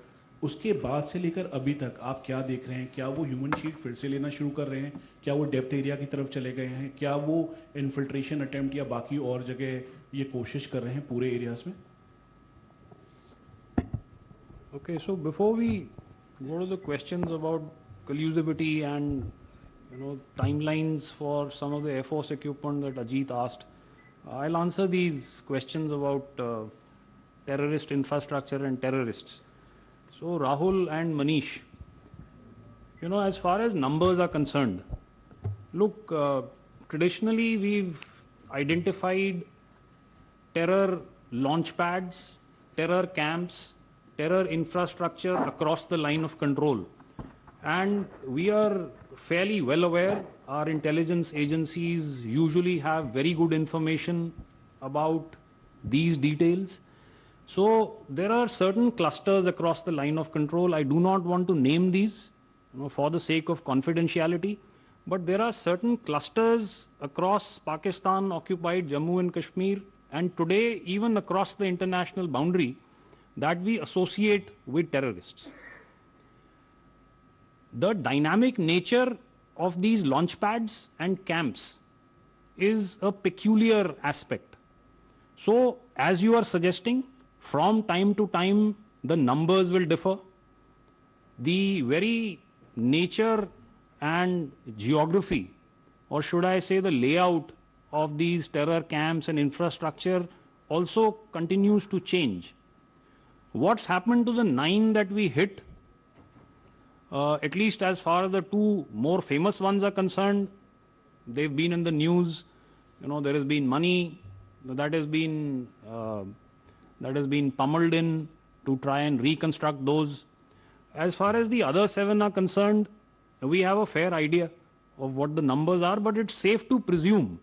उसके बाद से लेकर अभी तक आप क्या देख रहे हैं? क्या वो ह्यूमन शीट फिर से लेना शुरू कर रहे हैं? क्या वो डेप्थ एरिया की तरफ चले गए हैं? क्या वो इन्फिल्ट्रेशन अटेम्प्ट या बाकी और जगह ये कोशिश कर रहे हैं पूरे एरियाज में? Okay, so before we go to the questions about collusivity and timelines for some of the Air Force equipment that Ajit asked, I'll answer these questions about terrorist infrastructure and terrorists. So Rahul and Manish, as far as numbers are concerned, look, traditionally we've identified terror launch pads, terror camps, terror infrastructure across the line of control. And we are fairly well aware, our intelligence agencies usually have very good information about these details. So there are certain clusters across the line of control. I do not want to name these for the sake of confidentiality, but there are certain clusters across Pakistan occupied Jammu and Kashmir, and today even across the international boundary, that we associate with terrorists. The dynamic nature of these launch pads and camps is a peculiar aspect. So as you are suggesting, from time to time the numbers will differ. The very nature and geography, or should I say the layout of these terror camps and infrastructure also continues to change. What's happened to the 9 that we hit, at least as far as the 2 more famous ones are concerned, they've been in the news. There has been money that has been pummeled in to try and reconstruct those. As far as the other 7 are concerned, we have a fair idea of what the numbers are, but it's safe to presume,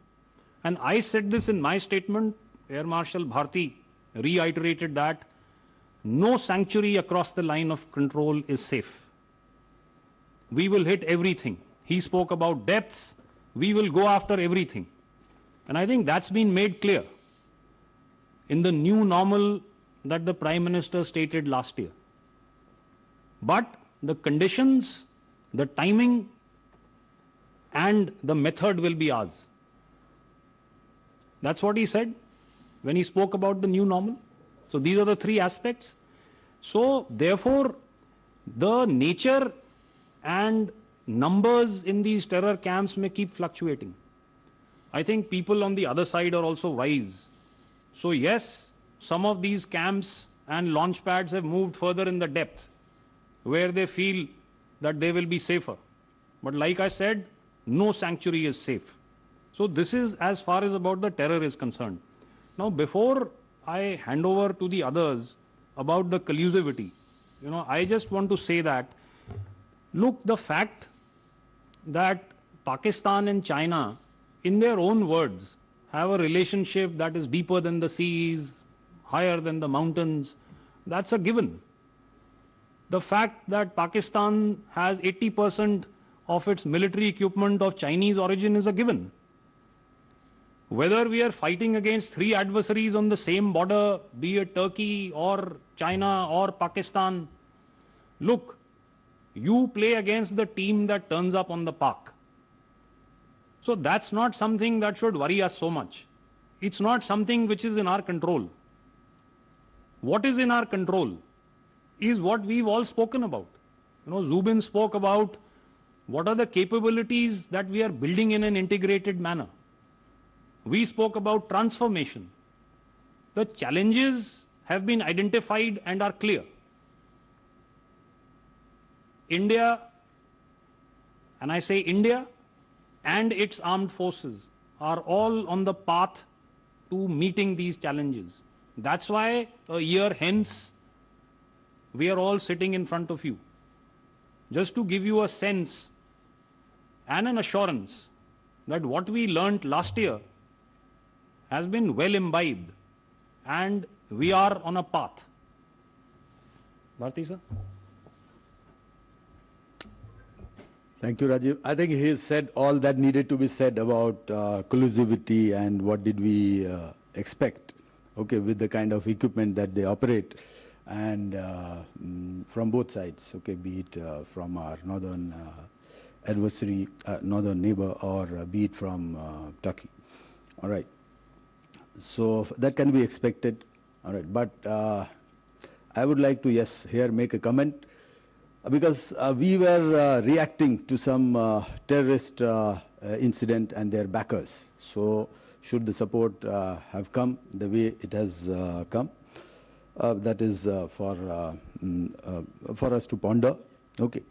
and I said this in my statement, Air Marshal Bharati reiterated that no sanctuary across the line of control is safe. We will hit everything. He spoke about depths. We will go after everything. And I think that's been made clear in the new normal that the Prime Minister stated last year. But the conditions, the timing, and the method will be ours. That's what he said when he spoke about the new normal. So these are the 3 aspects. So therefore, the nature and numbers in these terror camps may keep fluctuating. I think people on the other side are also wise. So yes, some of these camps and launch pads have moved further in the depth where they feel that they will be safer. But like I said, no sanctuary is safe. So this is as far as about the terror is concerned. Now, before I hand over to the others about the collusivity, I just want to say that, look, the fact that Pakistan and China, in their own words, have a relationship that is deeper than the seas, higher than the mountains, that's a given. The fact that Pakistan has 80% of its military equipment of Chinese origin is a given. Whether we are fighting against 3 adversaries on the same border, be it Turkey or China or Pakistan, look, you play against the team that turns up on the park. So that's not something that should worry us so much. It's not something which is in our control. What is in our control is what we've all spoken about. Zubin spoke about what are the capabilities that we are building in an integrated manner. We spoke about transformation. The challenges have been identified and are clear. India, and I say India, and its armed forces are all on the path to meeting these challenges. That's why a year hence, we are all sitting in front of you. Just to give you a sense and an assurance that what we learnt last year has been well imbibed and we are on a path. Bharti sir? Thank you, Rajiv. I think he has said all that needed to be said about collusivity and what did we expect, okay, with the kind of equipment that they operate, and from both sides, okay, be it from our northern adversary, northern neighbor, or be it from Turkey. All right. So that can be expected. All right. But I would like to, yes, here make a comment. Because we were reacting to some terrorist incident and their backers. So should the support have come the way it has come, that is for us to ponder. Okay.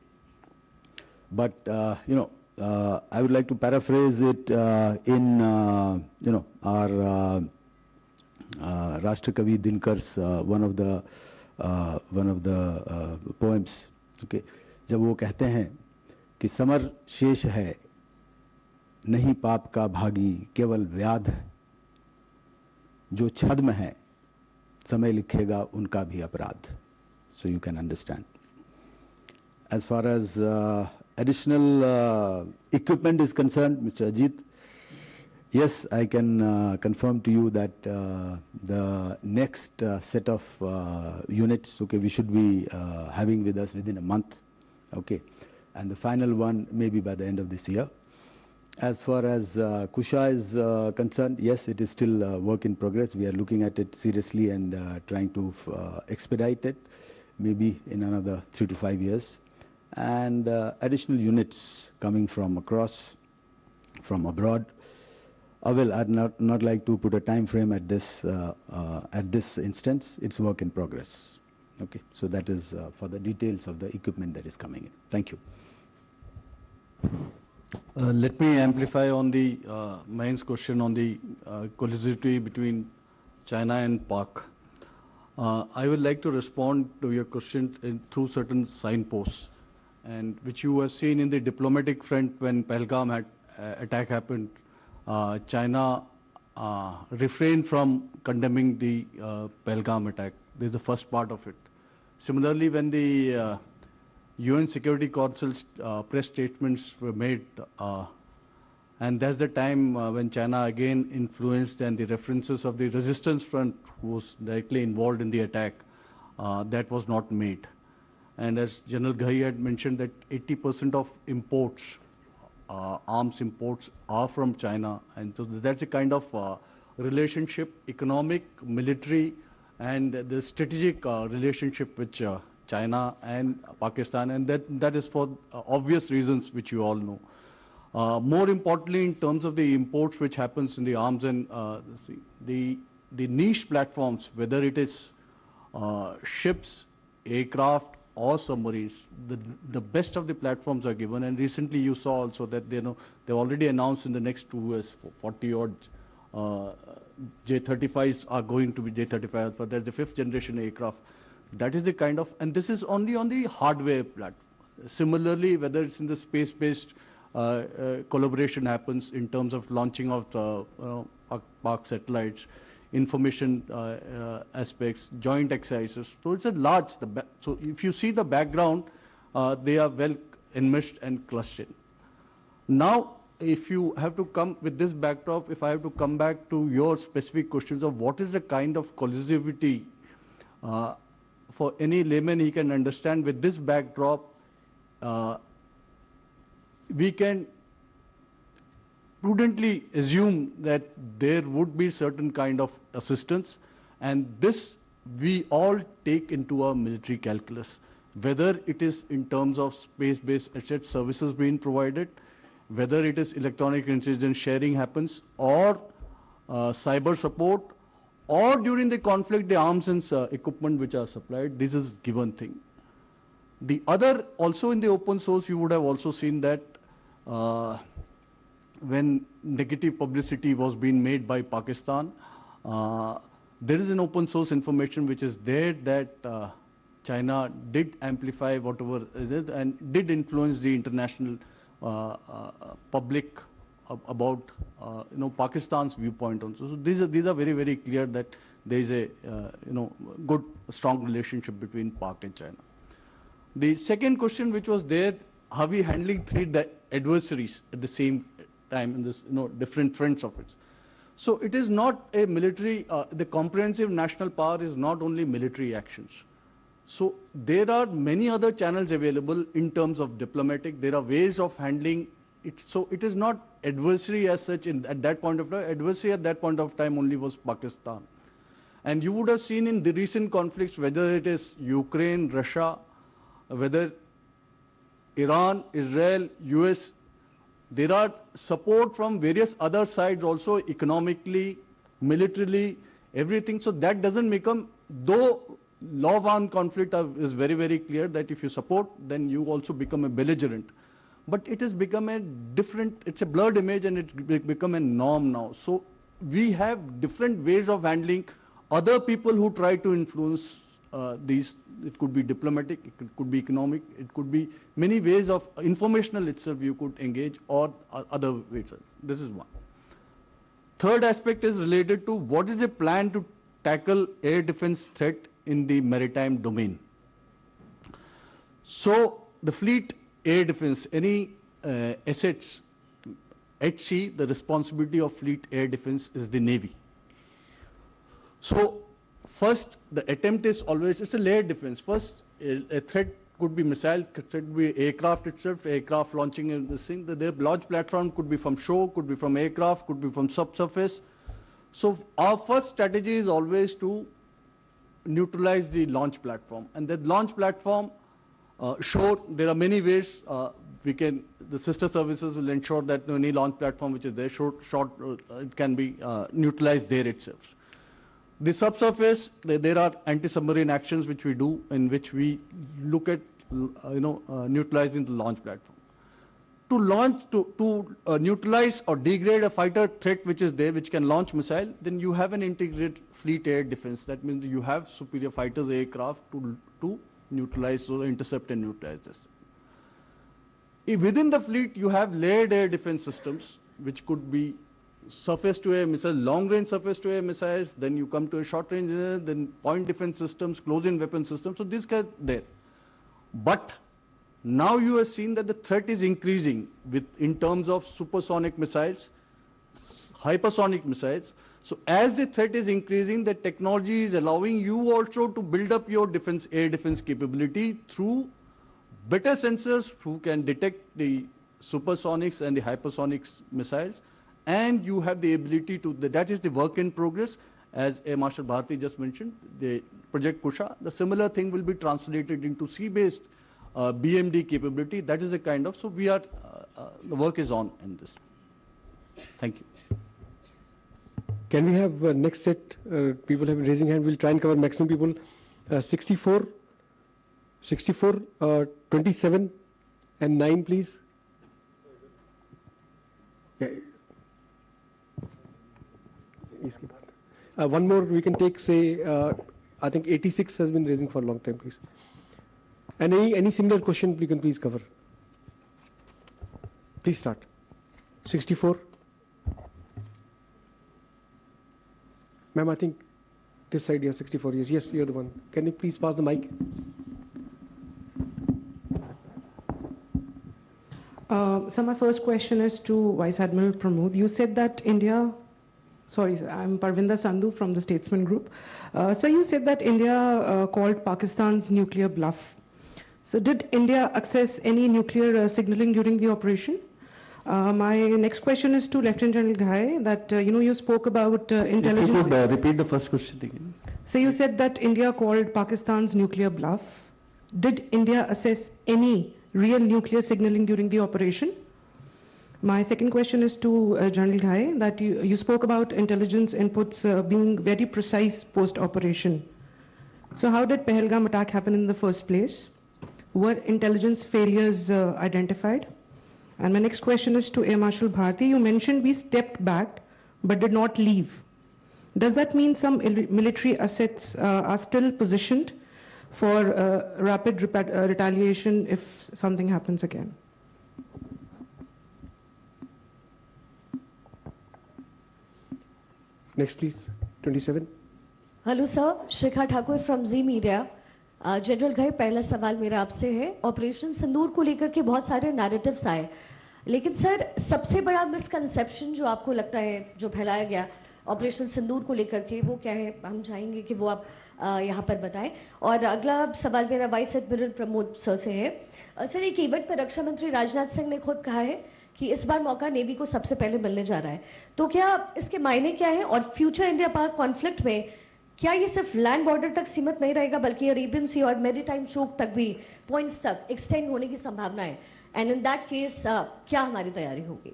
But you know, I would like to paraphrase it in you know, our Rashtrakavi Dinkar's one of the poems. Okay. जब वो कहते हैं कि summer शेष है नहीं पाप का भागी केवल व्याध जो छद्म है समय लिखेगा उनका भी अपराध. So you can understand. As far as additional equipment is concerned, Mr. Ajit, yes, I can confirm to you that the next set of units, okay, we should be having with us within a month, okay, and the final one maybe by the end of this year. As far as Kusha is concerned, yes, it is still a work in progress. We are looking at it seriously and trying to expedite it, maybe in another 3 to 5 years. And additional units coming from across, from abroad. Well, I'd not like to put a time frame at this instance. It's work in progress. Okay, so that is for the details of the equipment that is coming in. Thank you. Let me amplify on the Mayan's question on the collusivity between China and Pak. I would like to respond to your question through certain signposts, and which you have seen in the diplomatic front when Pahalgam attack happened. China refrained from condemning the Pahalgam attack. This is the first part of it. Similarly, when the UN Security Council's press statements were made, and that's the time when China again influenced, and the references of the resistance front who was directly involved in the attack, that was not made. And as General Ghai had mentioned, that 80% of imports, arms imports, are from China, and so that's a kind of relationship, economic, military, and the strategic relationship which China and Pakistan, and that is for obvious reasons which you all know. More importantly, in terms of the imports which happens in the arms and the niche platforms, whether it is ships, aircraft, or submarines, the best of the platforms are given. And recently you saw also that they've already announced in the next 2 years 40 odd J-35s are going to be J-35 Alpha. That's the 5th generation aircraft. That is the kind of, and this is only on the hardware platform. Similarly, whether it's in the space-based collaboration happens in terms of launching of the Pak satellites, information aspects, joint exercises. So it's a large, so if you see the background, they are well enmeshed and clustered. Now, if you have to come with this backdrop, if I have to come back to your specific questions of what is the kind of collusivity, for any layman, he can understand with this backdrop, we can prudently assume that there would be certain kind of assistance, and this we all take into our military calculus, whether it is in terms of space-based asset services being provided, whether it is electronic intelligence sharing happens, or cyber support, or during the conflict, the arms and equipment which are supplied. This is given thing. The other, also in the open source, you would have also seen that when negative publicity was being made by Pakistan, there is an open source information which is there that China did amplify whatever it is and did influence the international public about Pakistan's viewpoint also. So these are very, very clear that there is a good, strong relationship between Pak and China. The second question which was there, how we handling three adversaries at the same time in this different fronts of it. So it is not a military, the comprehensive national power is not only military actions. So there are many other channels available in terms of diplomatic. There are ways of handling it. So it is not adversary as such at that point of time. Adversary at that point of time only was Pakistan. And you would have seen in the recent conflicts, whether it is Ukraine, Russia, whether Iran, Israel, US, there are support from various other sides also, economically, militarily, everything. So that doesn't become, though law of armed conflict is very, very clear that if you support, then you also become a belligerent. But it has become a different, it's a blurred image and it's become a norm now. So we have different ways of handling other people who try to influence these. It could be diplomatic, it could be economic, it could be many ways of informational itself you could engage or other ways. This is one. Third aspect is related to what is the plan to tackle air defense threat in the maritime domain. So the fleet air defense, any assets at sea, the responsibility of fleet air defense is the Navy. So first, the attempt is always, it's a layered defense. First, a threat could be missile, threat could be aircraft itself, aircraft launching in this thing. The launch platform could be from shore, could be from aircraft, could be from subsurface. So our first strategy is always to neutralize the launch platform. And the launch platform, shore, there are many ways the sister services will ensure that any launch platform which is there, it can be neutralized there itself. The subsurface, there are anti-submarine actions which we do, in which we look at neutralizing the launch platform. To neutralize or degrade a fighter threat which is there, which can launch missile, then you have an integrated fleet air defense. That means you have superior fighters, aircraft to neutralize or intercept and neutralize this. Within the fleet, you have layered air defense systems, which could be surface-to-air missiles, long-range surface-to-air missiles, then you come to a short-range, then point defense systems, close-in weapon systems. So these guys there. But now you have seen that the threat is increasing in terms of supersonic missiles, hypersonic missiles. So as the threat is increasing, the technology is allowing you also to build up your defense, air defense capability through better sensors who can detect the supersonics and the hypersonics missiles. And you have the ability to, that is the work in progress. As Air Marshal Bharati just mentioned, the Project Kusha, the similar thing will be translated into sea-based BMD capability. That is the kind of, so we are, the work is on in this. Thank you. Can we have next set? People have been raising hand. We'll try and cover maximum people. 64, 27, and 9, please. Yeah. One more we can take, say, I think 86 has been raising for a long time, please. And any similar question we can please cover. Please start. 64. Ma'am, I think this side, yeah, 64 years. Yes, you're the one. Can you please pass the mic? So my first question is to Vice Admiral Pramod. You said that India, sorry, I'm Parvinder Sandhu from the Statesman Group. So you said that India called Pakistan's nuclear bluff. So did India access any nuclear signaling during the operation? My next question is to Lieutenant General Ghai, that you spoke about intelligence. If you could repeat the first question again. So you said that India called Pakistan's nuclear bluff. Did India assess any real nuclear signaling during the operation? My second question is to General Ghai, that you spoke about intelligence inputs being very precise post-operation. So how did Pahalgam attack happen in the first place? Were intelligence failures identified? And my next question is to Air Marshal Bharati. You mentioned we stepped back but did not leave. Does that mean some military assets are still positioned for rapid retaliation if something happens again? Next, please. 27. Hello sir, Shikha Thakur from Zee Media. General Ghai, पहला सवाल मेरा आपसे है। Operation सिंदूर को लेकर के बहुत सारे नैरेटिव्स आए, लेकिन सर सबसे बड़ा मिसकंसेप्शन जो आपको लगता है जो फैलाया गया ऑपरेशन सिंदूर को लेकर के, वो क्या है? हम चाहेंगे कि वो आप यहाँ पर बताएं। और अगला सवाल मेरा वाइस एडमिरल प्रमोद सर से है। सर, एक इवेंट पर रक्षा मंत्री राजनाथ सिंह ने खुद कहा है कि इस बार मौका नेवी को सबसे पहले मिलने जा रहा है, तो क्या इसके मायने क्या है? और फ्यूचर इंडिया पाक कॉन्फ्लिक्ट में क्या ये सिर्फ लैंड बॉर्डर तक सीमित नहीं रहेगा, बल्कि अरेबियन सी और मेरीटाइम चोक तक भी पॉइंट्स तक एक्सटेंड होने की संभावना है? एंड इन दैट केस क्या हमारी तैयारी होगी?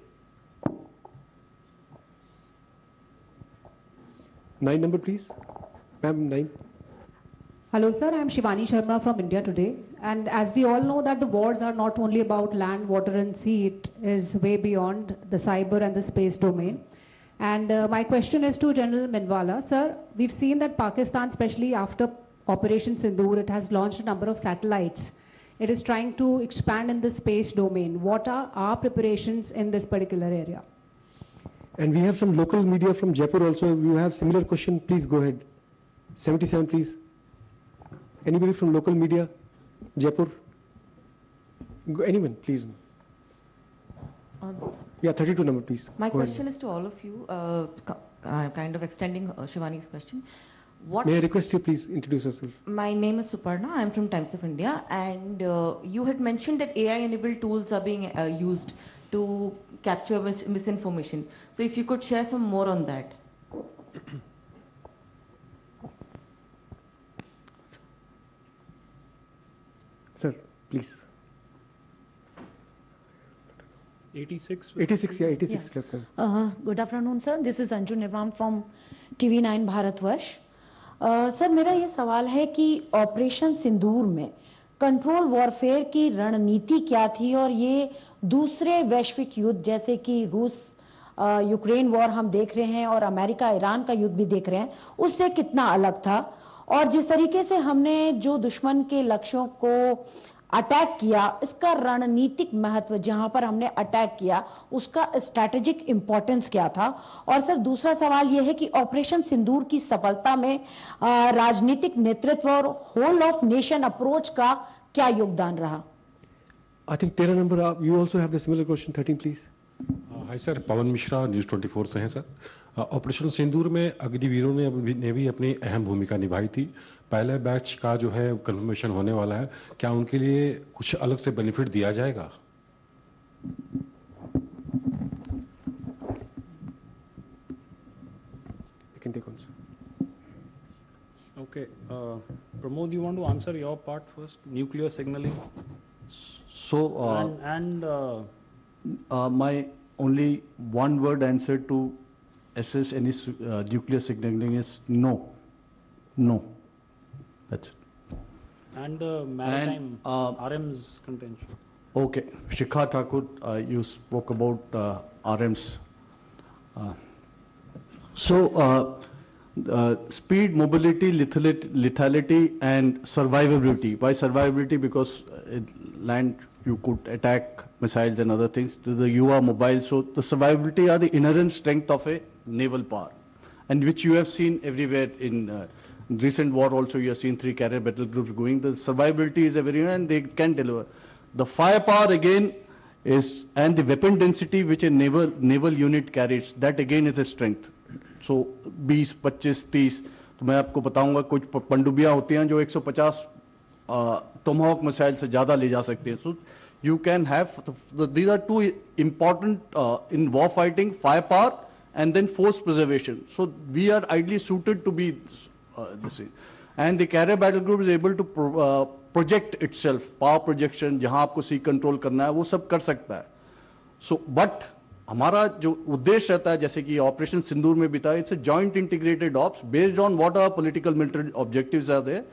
9 number, please. Ma'am, 9. Hello sir, I am Shivani Sharma from India Today, and as we all know that the wars are not only about land, water and sea, it is way beyond the cyber and the space domain. And my question is to General Minwala. Sir, we've seen that Pakistan, especially after Operation Sindoor, it has launched a number of satellites. It is trying to expand in the space domain. What are our preparations in this particular area? And we have some local media from Jaipur also. If you have similar question, please go ahead. 77, please. Anybody from local media? Jaipur? Anyone, please. Yeah, 32 number, please. My Go question ahead. is to all of you, kind of extending Shivani's question. What May I request you please introduce yourself? My name is Suparna. I'm from Times of India, and you had mentioned that AI-enabled tools are being used to capture misinformation. So if you could share some more on that. Sir, please. 86? 86, yeah, 86 Yeah. left. Good afternoon, sir. This is Anju Nirvam from TV9 Bharatvarsh. Sir, मेरा ये सवाल है कि operation Sindoor में control warfare की रणनीति क्या थी, और ये दूसरे वैश्विक युद्ध जैसे कि रूस यूक्रेन वॉर हम देख रहे हैं और अमेरिका ईरान का युद्ध भी देख रहे हैं, उससे कितना अलग था? और जिस तरीके से हमने जो दुश्मन के लक्ष्यों को अटैक किया, इसका रणनीतिक महत्व, जहां पर हमने अटैक किया उसका स्ट्रैटेजिक इंपॉर्टेंस क्या था? और सर, दूसरा सवाल यह है कि ऑपरेशन सिंदूर की सफलता में राजनीतिक नेतृत्व और होल ऑफ नेशन अप्रोच का क्या योगदान रहा? I think 13 number, you also have the similar question. 13, please. Hi sir, Pawan Mishra news 24 से हैं सर। ऑपरेशन सिंदूर में अग्निवीरों ने भी अपनी अहम भूमिका निभाई थी। पहले बैच का जो है कंफर्मेशन होने वाला है, क्या उनके लिए कुछ अलग से बेनिफिट दिया जाएगा? Okay, Pramod, you want to answer your part first? Nuclear signaling. So, my only one-word answer to assess any nuclear signaling is no. No. That's it. And the maritime RM's contention. Okay, Shikha Thakur, you spoke about RMs. Speed, mobility, lethality, and survivability. Why survivability? Because land you could attack missiles and other things. You are mobile, so the survivability are the inherent strength of a naval power, and which you have seen everywhere in recent war. Also, you have seen 3 carrier battle groups going. The survivability is a very, and they can deliver. The firepower again is, and the weapon density which a naval unit carries, that again is a strength. So 20, 25, 30, तो मैं आपको बताऊंगा कुछ पनडुब्बियां होती हैं जो 150 Tomahawk missile से ज़्यादा ले जा सकते हैं. So you can have, these are two important in war fighting, firepower and then force preservation. So we are ideally suited to be this way. And the carrier battle group is able to project itself, power projection, जहाँ आपको sea control करना है वो सब कर सकता है. So but हमारा जो उद्देश्य रहता है, जैसे कि ऑपरेशन सिंदूर में बिता, it's a joint integrated ops based on what are political military objectives are there.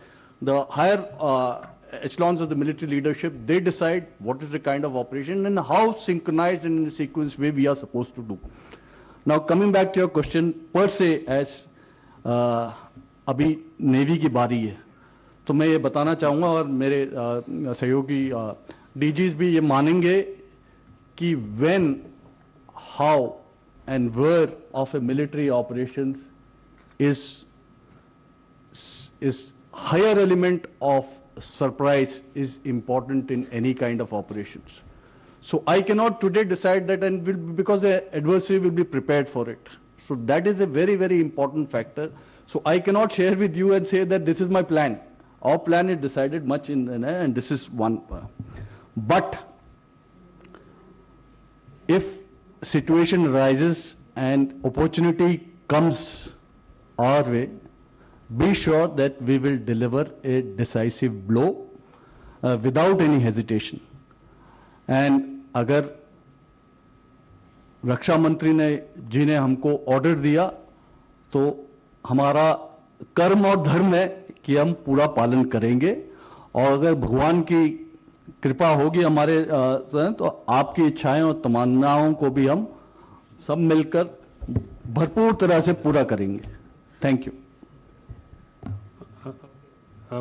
The higher echelons of the military leadership, they decide what is the kind of operation and how synchronized and in a sequence way we are supposed to do. Now coming back to your question per se, as अभी navy की बारी है, तो मैं ये बताना चाहूँगा और मेरे सहयोगी डीजीज भी ये मानेंगे कि when, how and where of a military operations is higher element of surprise is important in any kind of operations. So I cannot today decide that, and because the adversary will be prepared for it. So that is a very, very important factor. So I cannot share with you and say that this is my plan. Our plan is decided much and this is one. But if situation arises and opportunity comes our way, be sure that we will deliver a decisive blow without any hesitation. And अगर रक्षा मंत्री जी ने हमको order दिया तो हमारा कर्म और धर्म है कि हम पूरा पालन करेंगे, और अगर भगवान की कृपा होगी हमारे तो आपकी इच्छाएं और तमन्नाओं को भी हम सब मिलकर भरपूर तरह से पूरा करेंगे. Thank you.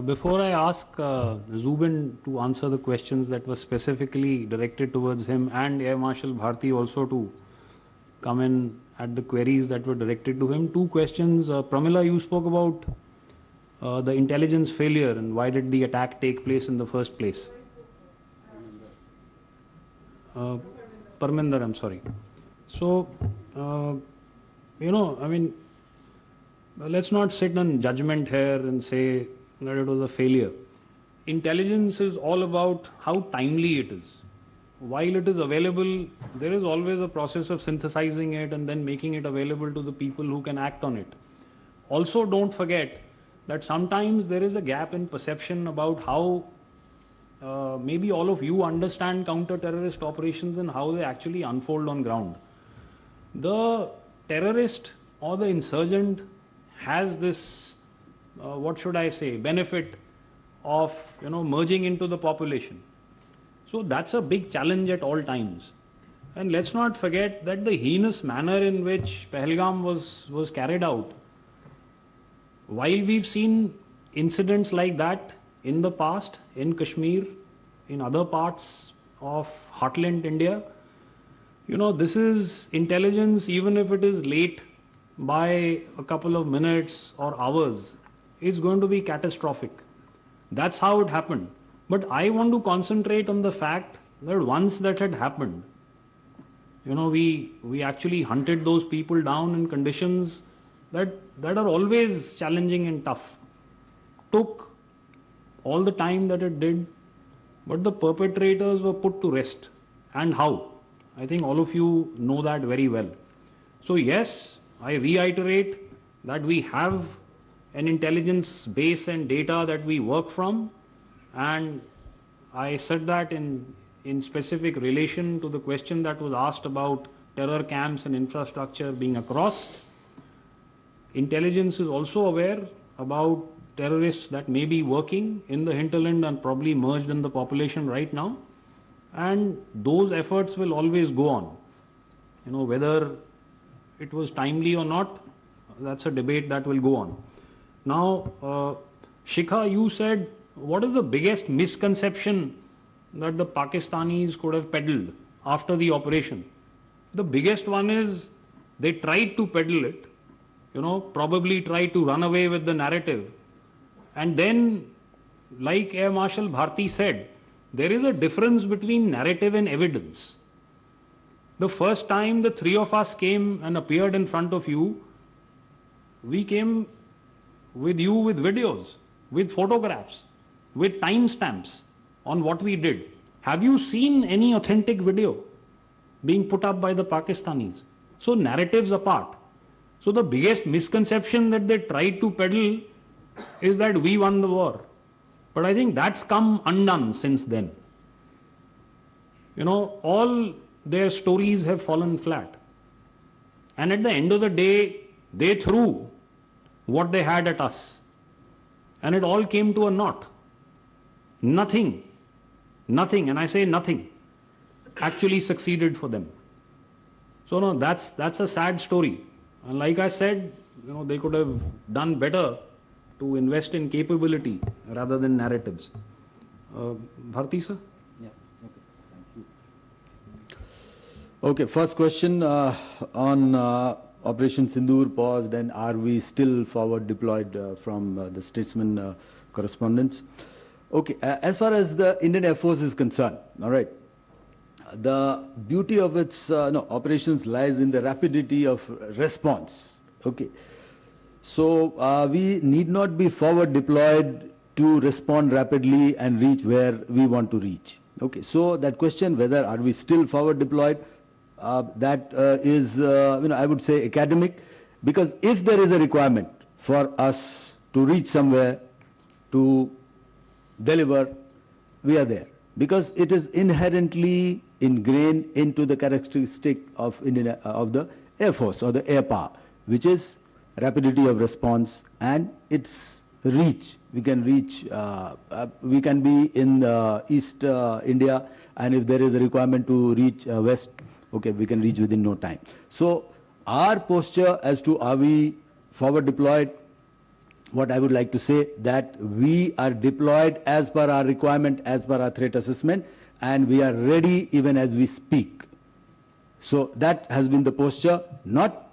Before I ask Zubin to answer the questions that were specifically directed towards him, and Air Marshal Bharati also to come in at the queries that were directed to him, two questions. Pramila, you spoke about the intelligence failure and why did the attack take place in the first place? Parminder, I'm sorry. So, let's not sit on judgment here and say that it was a failure. Intelligence is all about how timely it is. While it is available, there is always a process of synthesizing it and then making it available to the people who can act on it. Also, don't forget that sometimes there is a gap in perception about how maybe all of you understand counter-terrorist operations and how they actually unfold on ground. The terrorist or the insurgent has this benefit of merging into the population. So that's a big challenge at all times. And let's not forget that the heinous manner in which Pahalgam was carried out, while we've seen incidents like that in the past, in Kashmir, in other parts of heartland India, this is intelligence, even if it is late by a couple of minutes or hours, it's going to be catastrophic. That's how it happened. But I want to concentrate on the fact that once that had happened, we actually hunted those people down in conditions that are always challenging and tough. Took all the time that it did, but the perpetrators were put to rest. And how? I think all of you know that very well. So yes, I reiterate that we have an intelligence base and data that we work from, and I said that in specific relation to the question that was asked about terror camps and infrastructure being across. Intelligence is also aware about terrorists that may be working in the hinterland and probably merged in the population right now, and those efforts will always go on. Whether it was timely or not, that's a debate that will go on. Now, Shikha, you said, what is the biggest misconception that the Pakistanis could have peddled after the operation? The biggest one is they tried to peddle it, probably tried to run away with the narrative. And then, like Air Marshal Bharati said, there is a difference between narrative and evidence. The first time the three of us came and appeared in front of you, we came with you with videos, with photographs, with timestamps on what we did. Have you seen any authentic video being put up by the Pakistanis? So narratives apart. So the biggest misconception that they tried to peddle is that we won the war. But I think that's come undone since then. All their stories have fallen flat. And at the end of the day, they threw what they had at us. And it all came to a naught. Nothing, and I say nothing, actually succeeded for them. So no, that's a sad story. And like I said, they could have done better to invest in capability rather than narratives. Bharti sir? Yeah, okay, thank you. Okay, first question on Operation Sindoor paused, and are we still forward deployed from the statesman correspondence? Okay, as far as the Indian Air Force is concerned, all right, the beauty of its operations lies in the rapidity of response. Okay, so we need not be forward deployed to respond rapidly and reach where we want to reach. Okay, so that question, whether are we still forward deployed, that is, I would say academic, because if there is a requirement for us to reach somewhere, to deliver, we are there, because it is inherently ingrained into the characteristic of the Air Force or the air power, which is rapidity of response and its reach. We can reach, we can be in East India, and if there is a requirement to reach West, okay, we can reach within no time. So our posture as to are we forward deployed, what I would like to say that we are deployed as per our requirement, as per our threat assessment, and we are ready even as we speak. So that has been the posture, not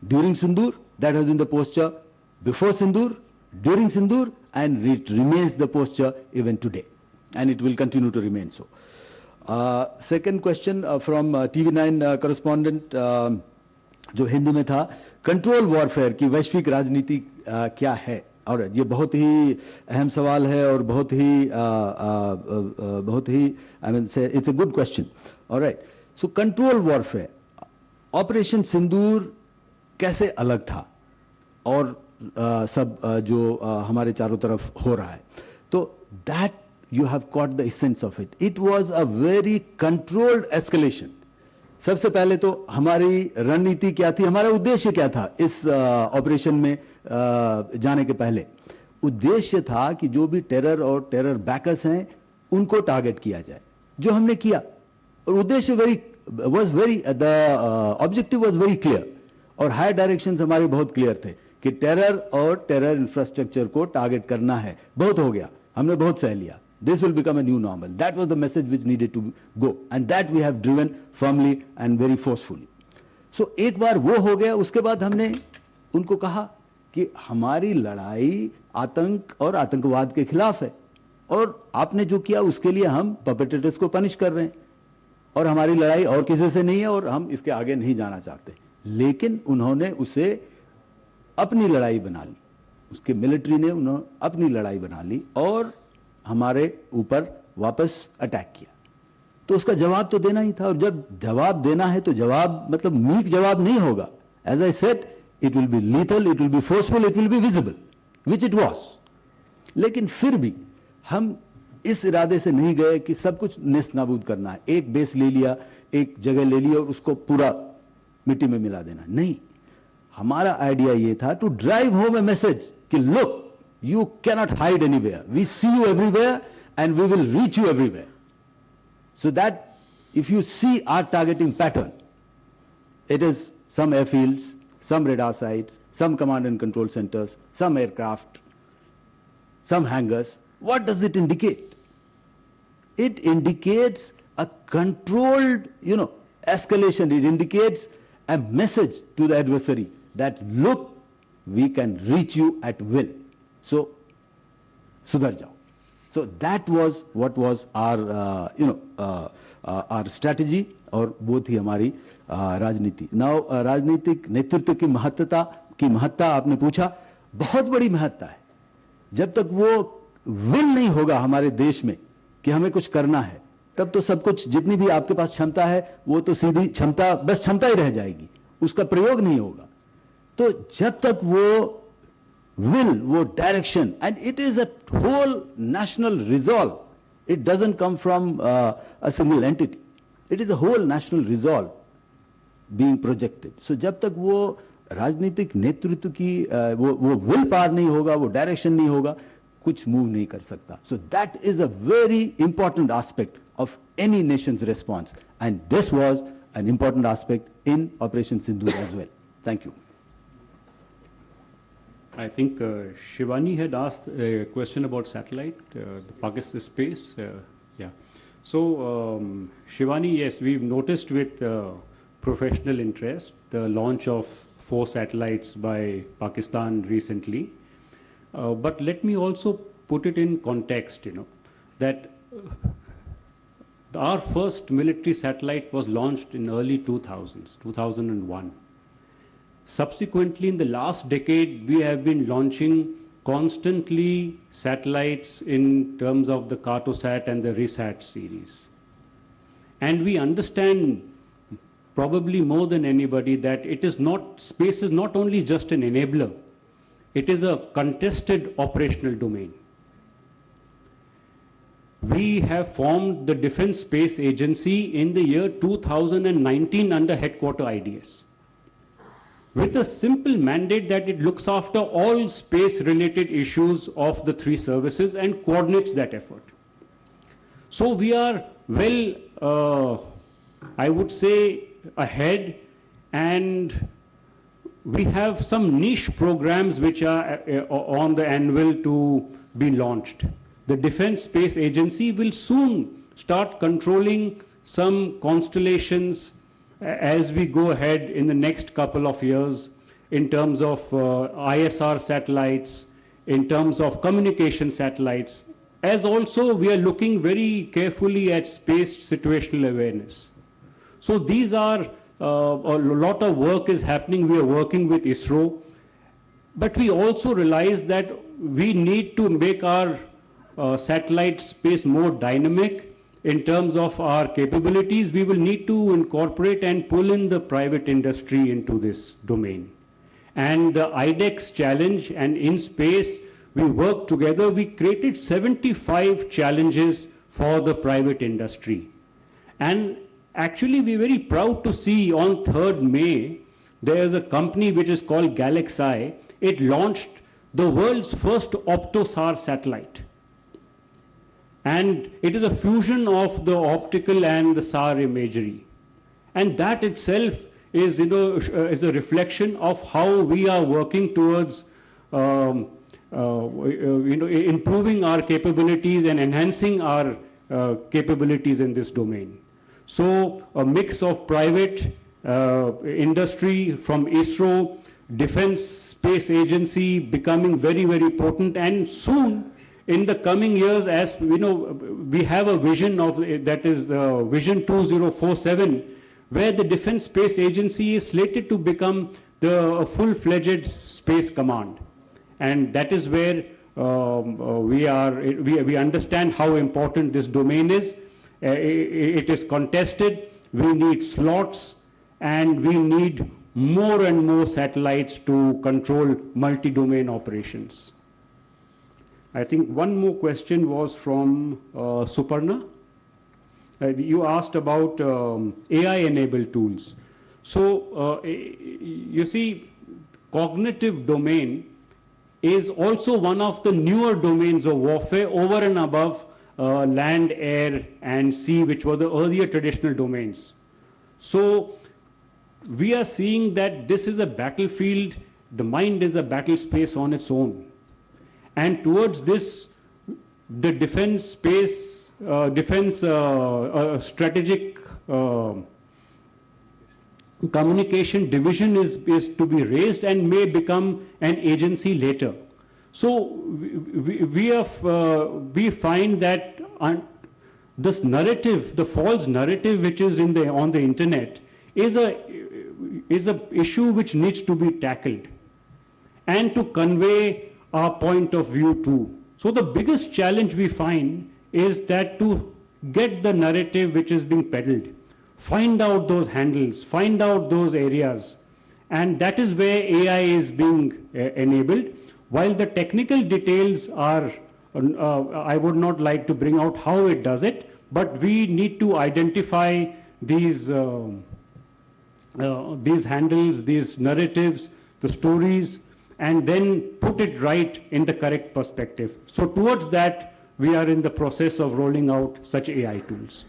during Sindoor, that has been the posture before Sindoor, during Sindoor, and it remains the posture even today, and it will continue to remain so. Second question from TV9 correspondent, जो हिंदी में था, control warfare की वैश्विक राजनीति क्या है? और ये बहुत ही अहम सवाल है और बहुत ही I mean say it's a good question. Alright, so control warfare, operation Sindoor कैसे अलग था और सब जो हमारे चारों तरफ हो रहा है, तो that you have caught the essence of it. It was a very controlled escalation. सबसे पहले तो हमारी रणनीति क्या थी, हमारा उद्देश्य क्या था इस ऑपरेशन में जाने के पहले? उद्देश्य था कि जो भी टेरर और टेरर बैकर्स हैं उनको टारगेट किया जाए, जो हमने किया. और उद्देश्य the objective was very clear, और हायर डायरेक्शंस हमारे बहुत क्लियर थे कि टेरर और टेरर इंफ्रास्ट्रक्चर को टारगेट करना है. बहुत हो गया, हमने बहुत सह लिया. This will become a new normal. That was the message which needed to go, and that we have driven firmly and very forcefully. So एक बार वो हो गया, उसके बाद हमने उनको कहा कि हमारी लड़ाई आतंक और आतंकवाद के खिलाफ है, और आपने जो किया उसके लिए हम परपेट्रेटर्स को पनिश कर रहे हैं, और हमारी लड़ाई और किसी से नहीं है और हम इसके आगे नहीं जाना चाहते. लेकिन उन्होंने उसे अपनी लड़ाई बना ली, उसके मिलिट्री ने उन्होंने अपनी लड़ाई बना ली और हमारे ऊपर वापस अटैक किया. तो उसका जवाब तो देना ही था, और जब जवाब देना है तो जवाब मतलब मीक जवाब नहीं होगा. As I said, it will be lethal, it will be forceful, it will be visible, which it was. लेकिन फिर भी हम इस इरादे से नहीं गए कि सब कुछ नेस्त नाबूद करना है, एक बेस ले लिया, एक जगह ले लिया और उसको पूरा मिट्टी में मिला देना. नहीं, हमारा आइडिया ये था to drive home a message कि look, you cannot hide anywhere. We see you everywhere and we will reach you everywhere. So that if you see our targeting pattern, it is some airfields, some radar sites, some command and control centers, some aircraft, some hangars. What does it indicate? It indicates a controlled, escalation. It indicates a message to the adversary that look, we can reach you at will. So, सुधर जाओ. So that was what was our, our strategy, और वो थी हमारी राजनीति. Now राजनीतिक नेतृत्व की महत्ता आपने पूछा, बहुत बड़ी महत्ता है. जब तक वो विल नहीं होगा हमारे देश में कि हमें कुछ करना है, तब तो सब कुछ, जितनी भी आपके पास क्षमता है, वो तो सीधी क्षमता, बस क्षमता ही रह जाएगी, उसका प्रयोग नहीं होगा. तो जब तक वो will, वो direction, and it is a whole national resolve. It doesn't come from a single entity. It is a whole national resolve being projected. So जब तक वो राजनीतिक नेतृत्व की वो will पावर नहीं होगा, वो direction नहीं होगा, कुछ move नहीं कर सकता. So that is a very important aspect of any nation's response, and this was an important aspect in Operation Sindoor as well. Thank you. I think Shivani had asked a question about satellite, the Pakistan space. Yeah. So, Shivani, yes, we've noticed with professional interest the launch of 4 satellites by Pakistan recently. But let me also put it in context, that our first military satellite was launched in early 2000s, 2001. Subsequently, in the last decade, we have been launching constantly satellites in terms of the Cartosat and the Risat series. And we understand probably more than anybody that space is not only just an enabler, it is a contested operational domain. We have formed the Defense Space Agency in the year 2019 under Headquarter IDS, with a simple mandate that it looks after all space-related issues of the 3 services and coordinates that effort. So we are well, I would say, ahead, and we have some niche programs which are on the anvil to be launched. The Defense Space Agency will soon start controlling some constellations as we go ahead in the next couple of years in terms of ISR satellites, in terms of communication satellites, as also we are looking very carefully at space situational awareness. So these are, a lot of work is happening. We are working with ISRO, but we also realize that we need to make our satellite space more dynamic in terms of our capabilities. We will need to incorporate and pull in the private industry into this domain. And the IDEX challenge, and in space, we worked together. We created 75 challenges for the private industry. And actually, we're very proud to see on 3rd May, there's a company which is called Galaxy. It launched the world's first optosar satellite. And it is a fusion of the optical and the SAR imagery. And that itself is, is a reflection of how we are working towards, improving our capabilities and enhancing our capabilities in this domain. So a mix of private industry from ISRO, Defense Space Agency becoming very, very potent, and soon, in the coming years, as we have a vision of that is the Vision 2047, where the Defense Space Agency is slated to become the full-fledged space command, and that is where we understand how important this domain is. It is contested. We need slots, and we need more and more satellites to control multi-domain operations. I think one more question was from Suparna. You asked about AI-enabled tools. So, you see, cognitive domain is also one of the newer domains of warfare over and above land, air, and sea, which were the earlier traditional domains. So, we are seeing that this is a battlefield. The mind is a battle space on its own. And towards this, the defense space, strategic communication division is to be raised and may become an agency later. So we find that this narrative, the false narrative which is on the internet, is a issue which needs to be tackled, and to convey our point of view too. So the biggest challenge we find is that to get the narrative which is being peddled, find out those handles, find out those areas, and that is where AI is being enabled. While the technical details are, I would not like to bring out how it does it, but we need to identify these handles, these narratives, the stories, and then put it right in the correct perspective. So towards that, we are in the process of rolling out such AI tools.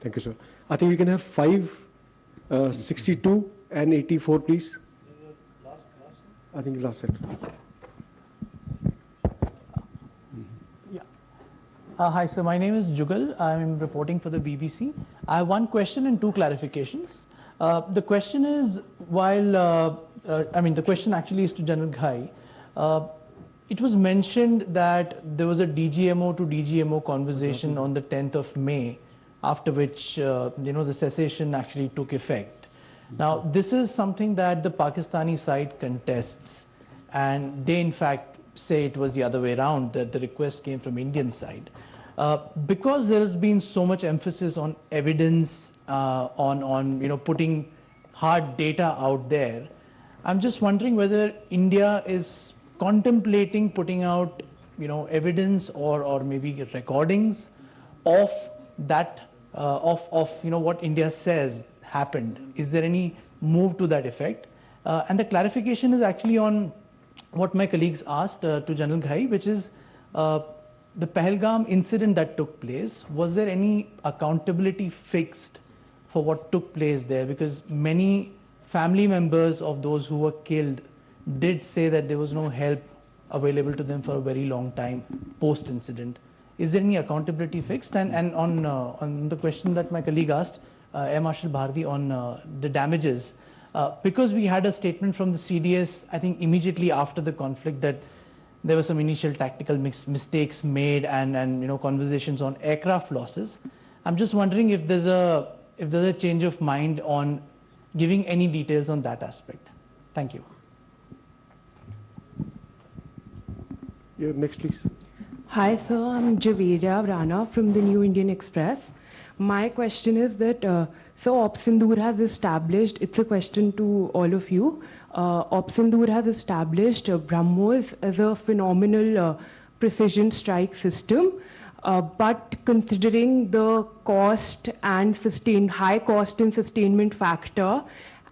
Thank you, sir. I think we can have 62 and 84, please. I think last set. Hi, sir. My name is Jugal. I'm reporting for the BBC. I have one question and two clarifications. The question is, the question actually is to General Ghai. It was mentioned that there was a DGMO to DGMO conversation on the 10th of May, after which, the cessation actually took effect. Now, this is something that the Pakistani side contests, and they in fact say it was the other way around, that the request came from Indian side. Because there has been so much emphasis on evidence, on putting hard data out there, I'm just wondering whether India is contemplating putting out evidence or maybe recordings of that of what India says happened. Is there any move to that effect? And the clarification is actually on what my colleagues asked to General Ghai, which is the Pahalgam incident that took place. Was there any accountability fixed for what took place there? Because many family members of those who were killed did say that there was no help available to them for a very long time post-incident. Is there any accountability fixed? And on the question that my colleague asked, Air Marshal Bharati, on the damages, because we had a statement from the CDS, I think immediately after the conflict, that there were some initial tactical mistakes made and conversations on aircraft losses. I'm just wondering if there's a change of mind on giving any details on that aspect. Thank you. Yeah, next, please. Hi, sir. I'm Javeria Rana from the New Indian Express. My question is that, so Op Sindoor has established, it's a question to all of you, Op Sindoor has established BrahMos as a phenomenal precision strike system, but considering the cost and high cost and sustainment factor,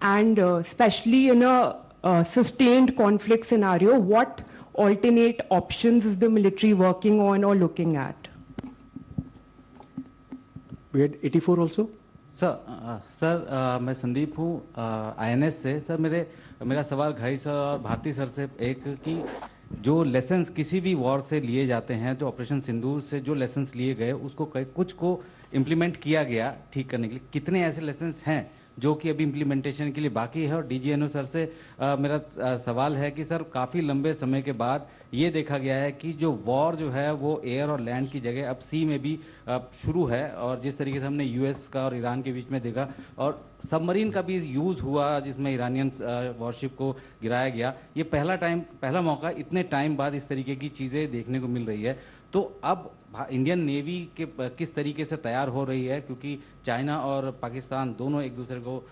and especially in a sustained conflict scenario, what alternate options is the military working on or looking at? We had 84 also. Sir मैं संदीप हूँ INS से. Sir मेरा सवाल घाई sir और Bharti sir से एक कि जो लेसन्स किसी भी वॉर से लिए जाते हैं, जो ऑपरेशन सिंदूर से जो लेसन्स लिए गए उसको कुछ को इम्प्लीमेंट किया गया ठीक करने के लिए, कितने ऐसे लेसन्स हैं जो कि अभी इम्प्लीमेंटेशन के लिए बाकी है? और DGNO सर से मेरा सवाल है कि सर काफ़ी लंबे समय के बाद ये देखा गया है कि जो वॉर जो है वो एयर और लैंड की जगह अब सी में भी शुरू है, और जिस तरीके से हमने US का और ईरान के बीच में देखा, और सबमरीन का भी यूज़ हुआ जिसमें ईरानियन वॉरशिप को गिराया गया, ये पहला मौका इतने टाइम बाद इस तरीके की चीज़ें देखने को मिल रही है. तो अब इंडियन नेवी के किस तरीके से तैयार हो रही है, क्योंकि चाइना और पाकिस्तान दोनों एक दूसरे को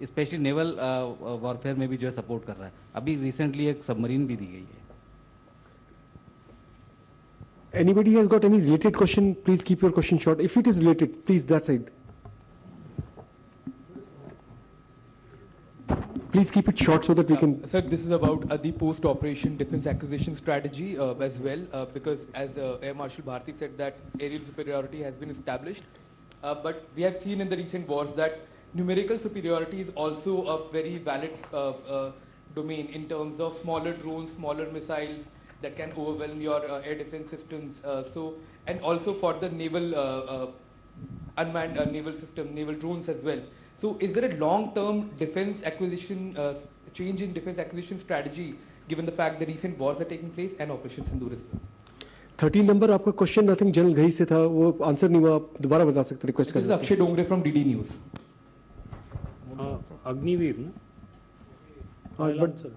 स्पेशली नेवल वॉरफेयर में भी जो है सपोर्ट कर रहा है. अभी रिसेंटली एक सबमरीन भी दी गई है. Anybody has got any related question, please keep your question short. If it is related, please that side. Please keep it short so that we can... Sir, this is about the post-operation defense acquisition strategy as well, because as Air Marshal Bharati said that aerial superiority has been established, but we have seen in the recent wars that numerical superiority is also a very valid domain in terms of smaller drones, smaller missiles that can overwhelm your air defense systems. And also for the naval unmanned naval system, naval drones as well. So is there a long-term defense acquisition, change in defense acquisition strategy, given the fact the recent wars are taking place and Operation Sindoor as well? 13 number आपका question I think general Ghai से था, वो answer नहीं हुआ, आप दोबारा बता सकते, रिक्वेस्ट कर सकते. This is Akshay Dongre from DD News. Agniveer, no? I'll answer.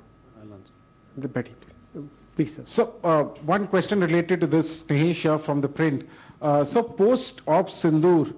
The Betty, please, sir. So, one question related to this, Nahesh from the print. So, post-Op Sindoor,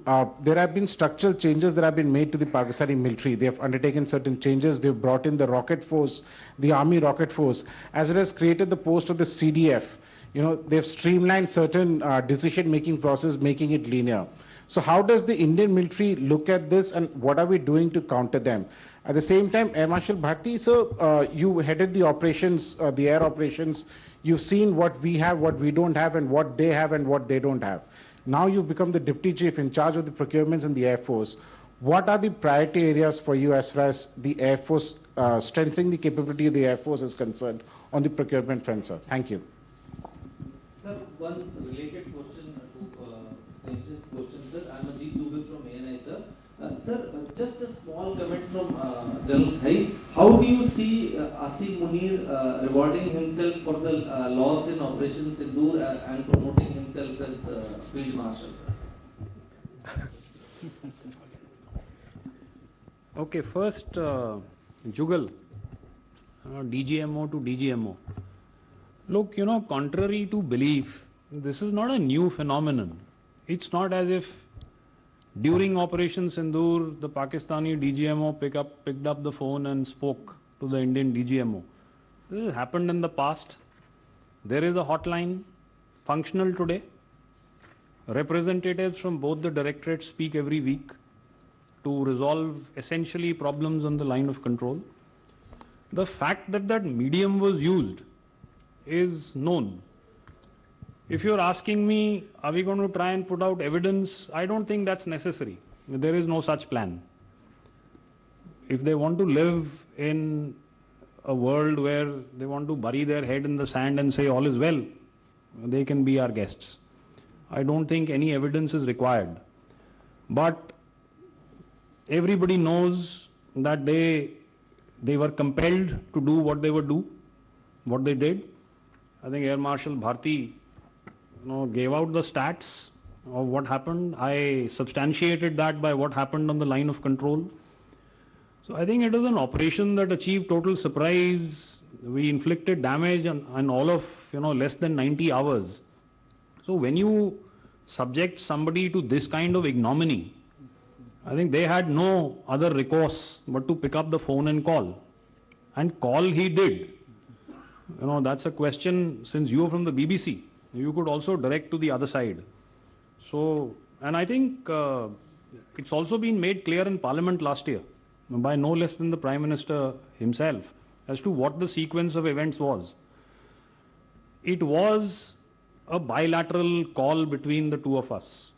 there have been structural changes that have been made to the Pakistani military. They have undertaken certain changes. They've brought in the rocket force, the army rocket force, as well as created the post of the CDF. You know, they've streamlined certain decision-making process, making it linear. So how does the Indian military look at this, and what are we doing to counter them? At the same time, Air Marshal Bharati, so you headed the operations, the air operations. You've seen what we have, what we don't have, and what they have and what they don't have. Now you've become the deputy chief in charge of the procurements in the Air Force. what are the priority areas for you as far as the Air Force, strengthening the capability of the Air Force is concerned on the procurement front, sir? Thank you. Sir, one related question to Stanish's question, sir. I'm Ajit Dubey from ANI, sir. Sir, just a small comment from General Ghai. How do you see Asim Munir rewarding himself for the loss in Operation Sindoor and promoting himself as Field Marshal, sir? Okay, first, Jugal, DGMO to DGMO. Look, contrary to belief, this is not a new phenomenon. It's not as if during Operation Sindoor, the Pakistani DGMO picked up the phone and spoke to the Indian DGMO. This has happened in the past. There is a hotline functional today. Representatives from both the directorates speak every week to resolve essentially problems on the line of control. The fact that that medium was used is known. If you're asking me, are we going to try and put out evidence? I don't think that's necessary. There is no such plan. If they want to live in a world where they want to bury their head in the sand and say all is well, they can be our guests. I don't think any evidence is required. But everybody knows that they were compelled to do what they did. I think Air Marshal Bharati gave out the stats of what happened. I substantiated that by what happened on the line of control. So I think it is an operation that achieved total surprise. We inflicted damage on all of less than 90 hours. So when you subject somebody to this kind of ignominy, I think they had no other recourse but to pick up the phone and call. And call he did. That's a question, since you're from the BBC, you could also direct to the other side. So, and I think it's also been made clear in Parliament last year by no less than the Prime Minister himself as to what the sequence of events was. It was a bilateral call between the two of us.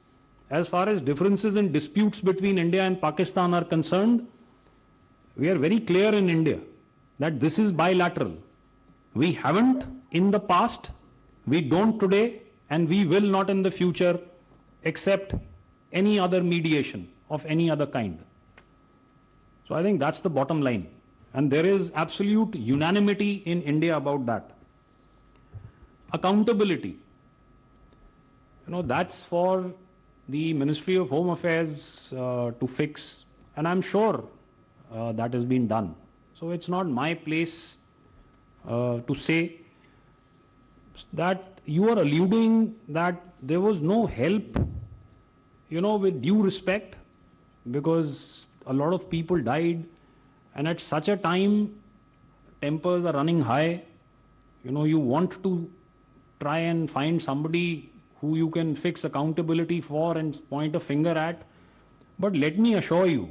As far as differences and disputes between India and Pakistan are concerned, we are very clear in India that this is bilateral. We haven't in the past, we don't today, and we will not in the future accept any other mediation of any other kind. So I think that's the bottom line. And there is absolute unanimity in India about that. Accountability. That's for the Ministry of Home Affairs to fix, and I'm sure that has been done. So it's not my place to say that you are alluding that there was no help, with due respect, because a lot of people died, and at such a time, tempers are running high. You want to try and find somebody who you can fix accountability for and point a finger at. But let me assure you,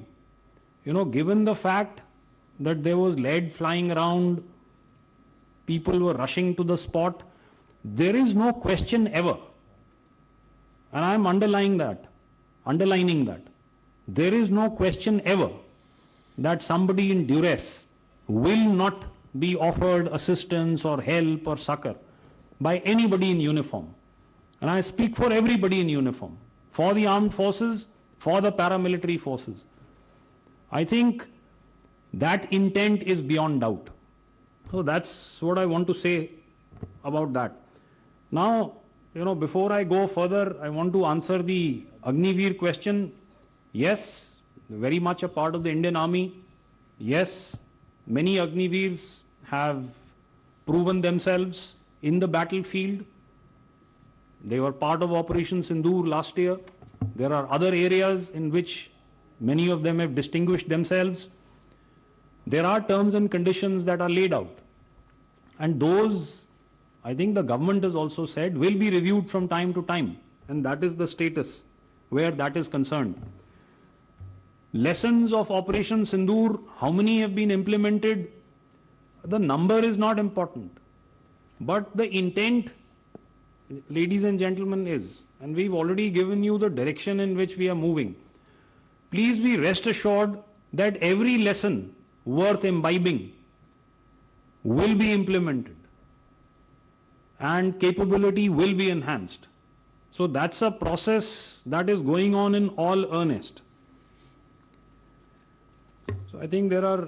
given the fact that there was lead flying around, people were rushing to the spot, there is no question ever, and I am underlining that, there is no question ever that somebody in duress will not be offered assistance or help or succor by anybody in uniform. And I speak for everybody in uniform, for the armed forces, for the paramilitary forces. I think that intent is beyond doubt. So that's what I want to say about that. Now, before I go further, I want to answer the Agniveer question. Yes, very much a part of the Indian Army. Yes, many Agniveers have proven themselves in the battlefield. They were part of Operation Sindoor last year. There are other areas in which many of them have distinguished themselves. There are terms and conditions that are laid out. And those, I think the government has also said, will be reviewed from time to time. And that is the status where that is concerned. Lessons of Operation Sindoor, how many have been implemented? The number is not important. But the intent, ladies and gentlemen, is, and we've already given you the direction in which we are moving. please be rest assured that every lesson worth imbibing will be implemented and capability will be enhanced. So that's a process that is going on in all earnest. So I think there are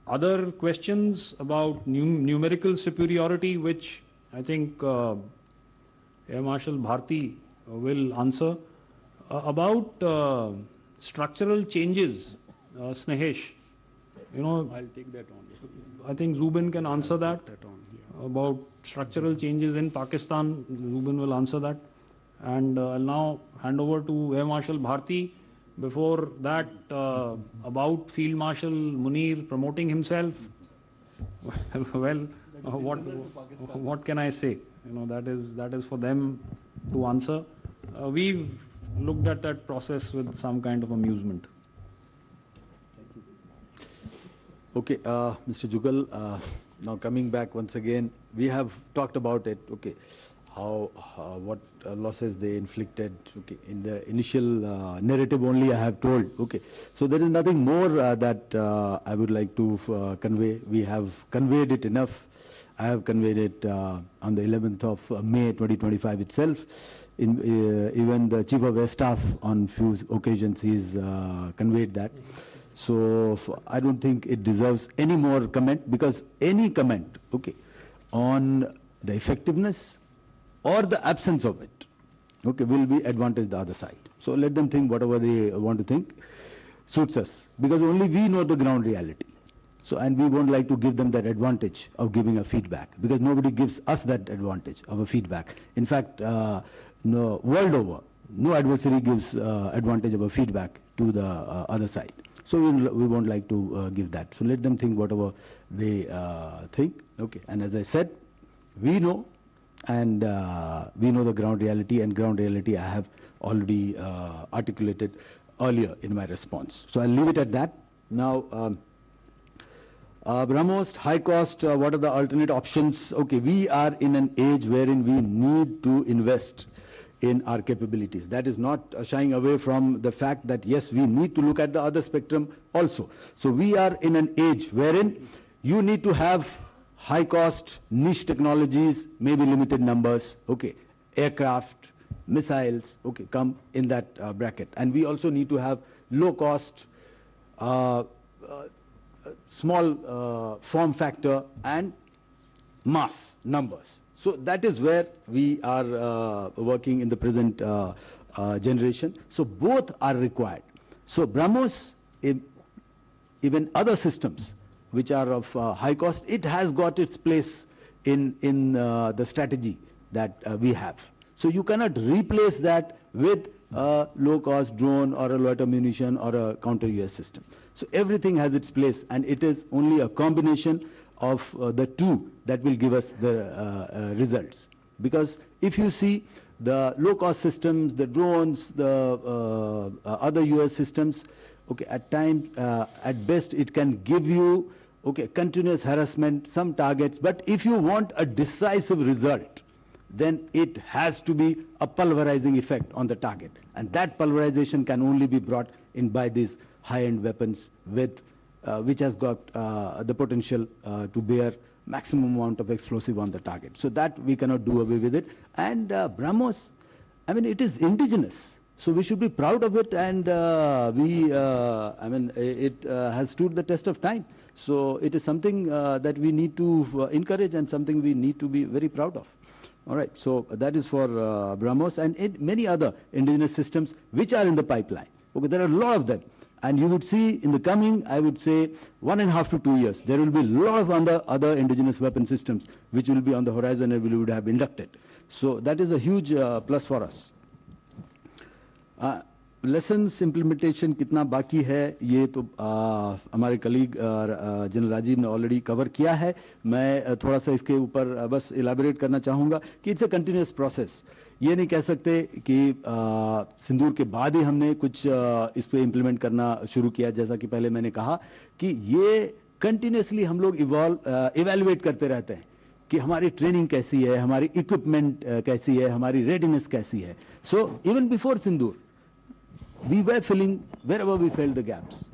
other questions about numerical superiority, which I think Air Marshal Bharati will answer. About structural changes, Snehesh, I'll take that on. I think Zubin can answer that. About structural changes in Pakistan, Zubin will answer that. And I'll now hand over to Air Marshal Bharati. Before that, about Field Marshal Munir promoting himself. Well, what can I say? That is for them to answer. We've looked at that process with some kind of amusement. Okay, Mr. Jugal, now coming back once again, we have talked about it. Okay, what losses they inflicted. Okay, in the initial narrative only I have told. Okay, so there is nothing more that I would like to convey. We have conveyed it enough. I have conveyed it on the 11th of May 2025 itself. Even the Chief of Air Staff on few occasions he's conveyed that. So I don't think it deserves any more comment, because any comment, okay, on the effectiveness or the absence of it, okay, will be advantage the other side. So let them think whatever they want to think, suits us, because only we know the ground reality. So, and we won't like to give them that advantage of giving a feedback, because nobody gives us that advantage of a feedback. In fact, no, world over, no adversary gives advantage of a feedback to the other side. So we won't like to give that. So let them think whatever they think. Okay. And as I said, we know, and we know the ground reality, and ground reality I have already articulated earlier in my response. So I'll leave it at that. Now, BrahMos, high cost, what are the alternate options? Okay, we are in an age wherein we need to invest in our capabilities. That is not shying away from the fact that yes, we need to look at the other spectrum also. So we are in an age wherein you need to have high cost niche technologies, maybe limited numbers, okay, aircraft, missiles, okay, come in that bracket. And we also need to have low cost, small form factor and mass numbers. So that is where we are working in the present generation. So both are required. So BrahMos, even other systems which are of high cost, it has got its place in the strategy that we have. So you cannot replace that with a low-cost drone or a loiter munition or a counter-UAS system. So everything has its place, and it is only a combination of the two that will give us the results. Because if you see the low-cost systems, the drones, the other US systems, okay, at times, at best, it can give you, okay, continuous harassment, some targets. But if you want a decisive result, then it has to be a pulverizing effect on the target. And that pulverization can only be brought in by these high-end weapons with, which has got the potential to bear maximum amount of explosive on the target. So that we cannot do away with it. And BrahMos, I mean, it is indigenous. So we should be proud of it, and I mean, it has stood the test of time. So it is something that we need to encourage and something we need to be very proud of. All right, so that is for BrahMos and many other indigenous systems which are in the pipeline. Okay, there are a lot of them. And you would see in the coming, I would say, 1.5 to 2 years, there will be a lot of other indigenous weapon systems which will be on the horizon and we would have inducted. So that is a huge plus for us. Lessons implementation कितना बाकी है ये तो हमारे colleague general Rajiv ने already cover किया है. मैं थोड़ा सा इसके ऊपर बस इलाबोरेट करना चाहूँगा कि इट्स अ कंटिन्यूस प्रोसेस. ये नहीं कह सकते कि सिंदूर के बाद ही हमने कुछ इस पे इम्प्लीमेंट करना शुरू किया. जैसा कि पहले मैंने कहा कि ये कंटिन्यूसली हम लोग इवैल्यूएट करते रहते हैं कि हमारी ट्रेनिंग कैसी है, हमारी इक्विपमेंट कैसी है, हमारी रेडीनेस कैसी है. So even before Sindoor we were filling wherever we felt the gaps.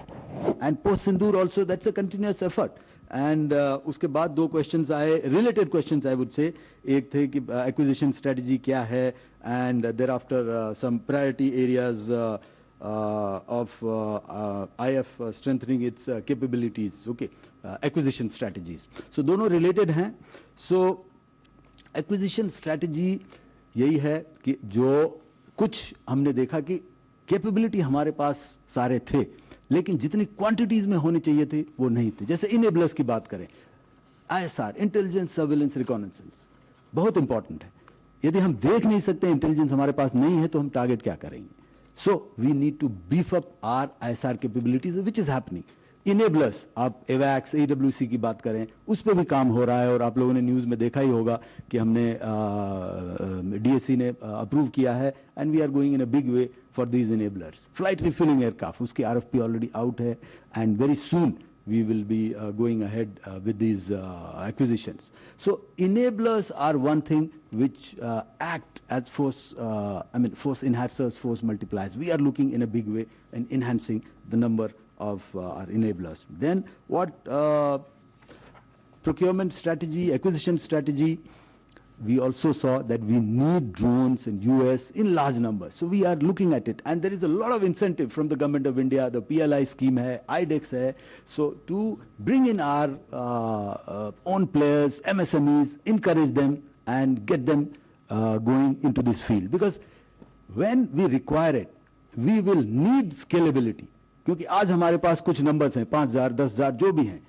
And post Sindoor also, that's a continuous effort. And उसके बाद दो questions आए, related questions I would say. एक थे कि acquisition strategy क्या है, and thereafter some priority areas of IF strengthening its capabilities, okay, acquisition strategies. So दोनों related हैं. So acquisition strategy यही है कि जो कुछ हमने देखा कि capability हमारे पास सारे थे, लेकिन जितनी क्वांटिटीज में होने चाहिए थे वो नहीं थे. जैसे इनेबलर्स की बात करें, ISR, इंटेलिजेंस सर्विलेंस रिकॉनेसेंस, बहुत इंपॉर्टेंट है. यदि हम देख नहीं सकते, इंटेलिजेंस हमारे पास नहीं है, तो हम टारगेट क्या करेंगे? So we need to beef up our ISR capabilities, which is happening. Enablers, आप एवैक्स, AWC की बात करें, उस पर भी काम हो रहा है. और आप लोगों ने न्यूज़ में देखा ही होगा कि हमने DSC ने अप्रूव किया है, and we are going in a big way for these enablers. Flight refilling aircraft, उसकी RFP already out है, and very soon we will be going ahead with these acquisitions. So enablers are one thing which act as force, force enhancers, force multipliers. We are looking in a big way in enhancing the number of our enablers. Then what procurement strategy, acquisition strategy, we also saw that we need drones in US in large numbers. So we are looking at it, and there is a lot of incentive from the government of India. The PLI scheme hai, IDEX hai. So to bring in our own players, MSMEs, encourage them and get them going into this field. Because when we require it, we will need scalability. क्योंकि आज हमारे पास कुछ numbers हैं, 5,000, 10,000 जो भी हैं,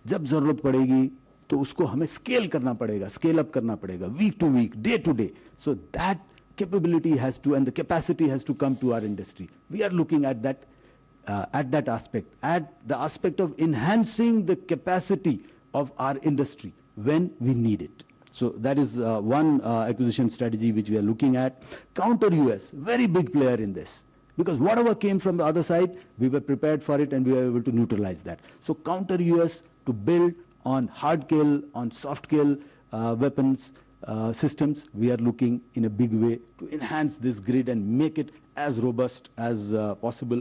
जब जरूरत पड़ेगी तो उसको हमें स्केल करना पड़ेगा, स्केल अप करना पड़ेगा, week to week, day to day. So that capability has to, and the capacity has to come to our industry. We are looking at that aspect, at the aspect of enhancing the capacity of our industry when we need it. So that is one acquisition strategy which we are looking at. Counter US, very big player in this. Because whatever came from the other side, we were prepared for it and we were able to neutralize that. So counter US to build on hard kill, on soft kill weapons systems, we are looking in a big way to enhance this grid and make it as robust as possible.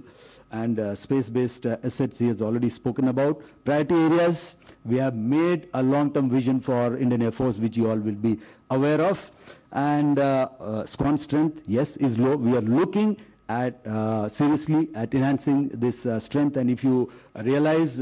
And space-based assets he has already spoken about. Priority areas, we have made a long-term vision for Indian Air Force, which you all will be aware of. And SCON strength, yes, is low. We are looking at seriously at enhancing this strength. And if you realize,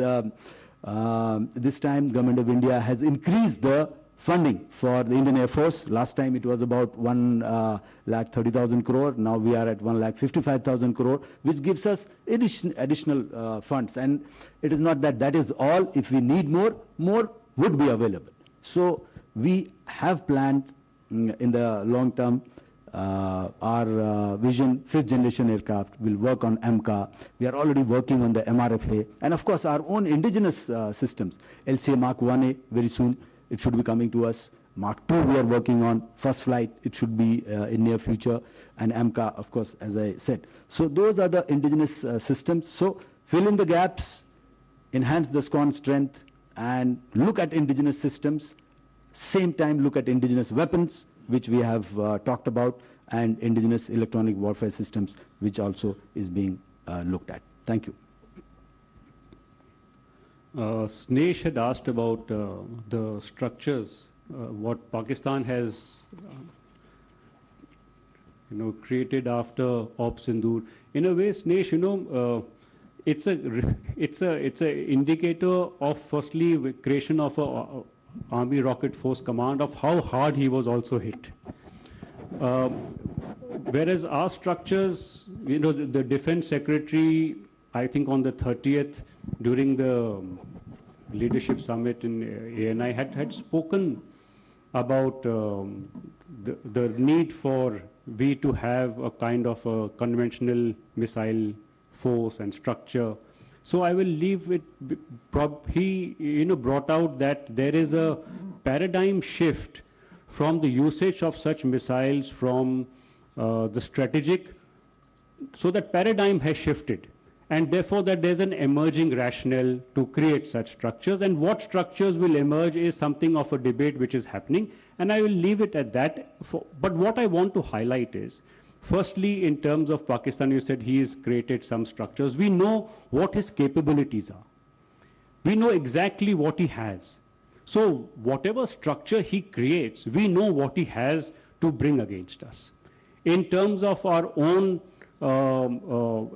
this time Government of India has increased the funding for the Indian Air Force. Last time it was about 1,30,000 crore. Now we are at 1,55,000 crore, which gives us additional funds. And it is not that that is all. If we need more, more would be available. So we have planned in the long term our vision, 5th generation aircraft will work on AMCA. We are already working on the MRFA. And of course our own indigenous systems. LCA Mark 1A very soon. It should be coming to us. Mark II we are working on. First flight, it should be in near future. And AMCA, of course, as I said. So those are the indigenous systems. So fill in the gaps, enhance the SCON strength, and look at indigenous systems. Same time, look at indigenous weapons, which we have talked about, and indigenous electronic warfare systems, which also is being looked at. Thank you. Snesh had asked about the structures, what Pakistan has created after Op Sindoor. In a way, Snesh, it's a indicator of firstly creation of a Army Rocket Force Command, of how hard he was also hit. Whereas our structures, the Defense Secretary, I think on the 30th, during the leadership summit in ANI, had spoken about the need for we to have a kind of a conventional missile force and structure. So I will leave it. He brought out that there is a paradigm shift from the usage of such missiles from the strategic. So that paradigm has shifted. And therefore that there's an emerging rationale to create such structures. And what structures will emerge is something of a debate which is happening. And I will leave it at that. But what I want to highlight is, Firstly, in terms of Pakistan, you said he has created some structures. We know what his capabilities are. We know exactly what he has. So whatever structure he creates, we know what he has to bring against us. In terms of our own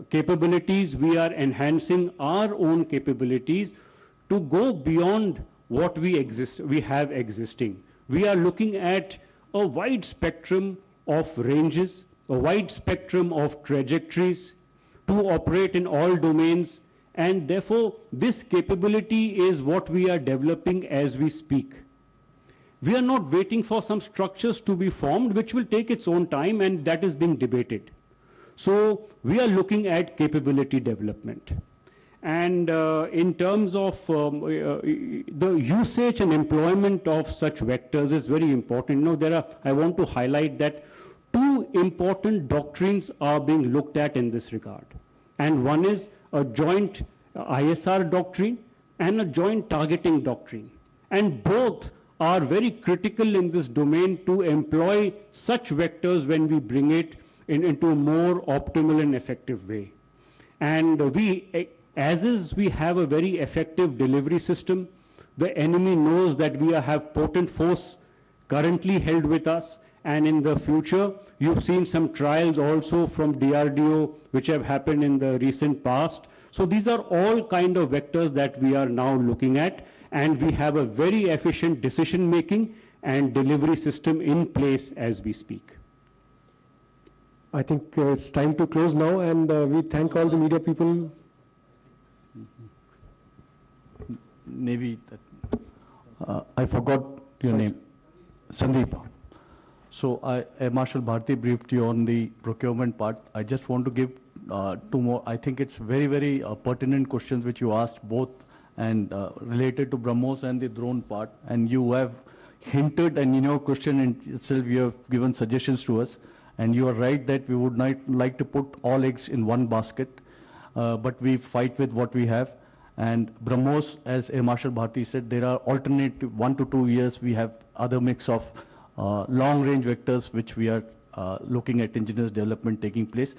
capabilities, we are enhancing our own capabilities to go beyond what we have existing. We are looking at a wide spectrum of ranges, a wide spectrum of trajectories to operate in all domains, and therefore this capability is what we are developing as we speak. We are not waiting for some structures to be formed, which will take its own time, and that is being debated. So we are looking at capability development. And in terms of the usage and employment of such vectors is very important. You know, I want to highlight that two important doctrines are being looked at in this regard. And one is a joint ISR doctrine and a joint targeting doctrine. And both are very critical in this domain to employ such vectors when we bring it into a more optimal and effective way. And as is, we have a very effective delivery system. The enemy knows that we have potent force currently held with us, and in the future, you've seen some trials also from DRDO which have happened in the recent past. So these are all kind of vectors that we are now looking at, and we have a very efficient decision-making and delivery system in place as we speak. I think it's time to close now, and we thank all the media people. Maybe I forgot your name, Sandeep. So Air Marshal Bharati briefed you on the procurement part. I just want to give two more. I think it's very, very pertinent questions which you asked both, and related to BrahMos and the drone part. And you have hinted, and in your question in itself, you have given suggestions to us. And you are right that we would not like to put all eggs in one basket, but we fight with what we have. And BrahMos, as Air Marshal Bharati said, there are alternative 1 to 2 years. We have other mix of long-range vectors which we are looking at indigenous development taking place.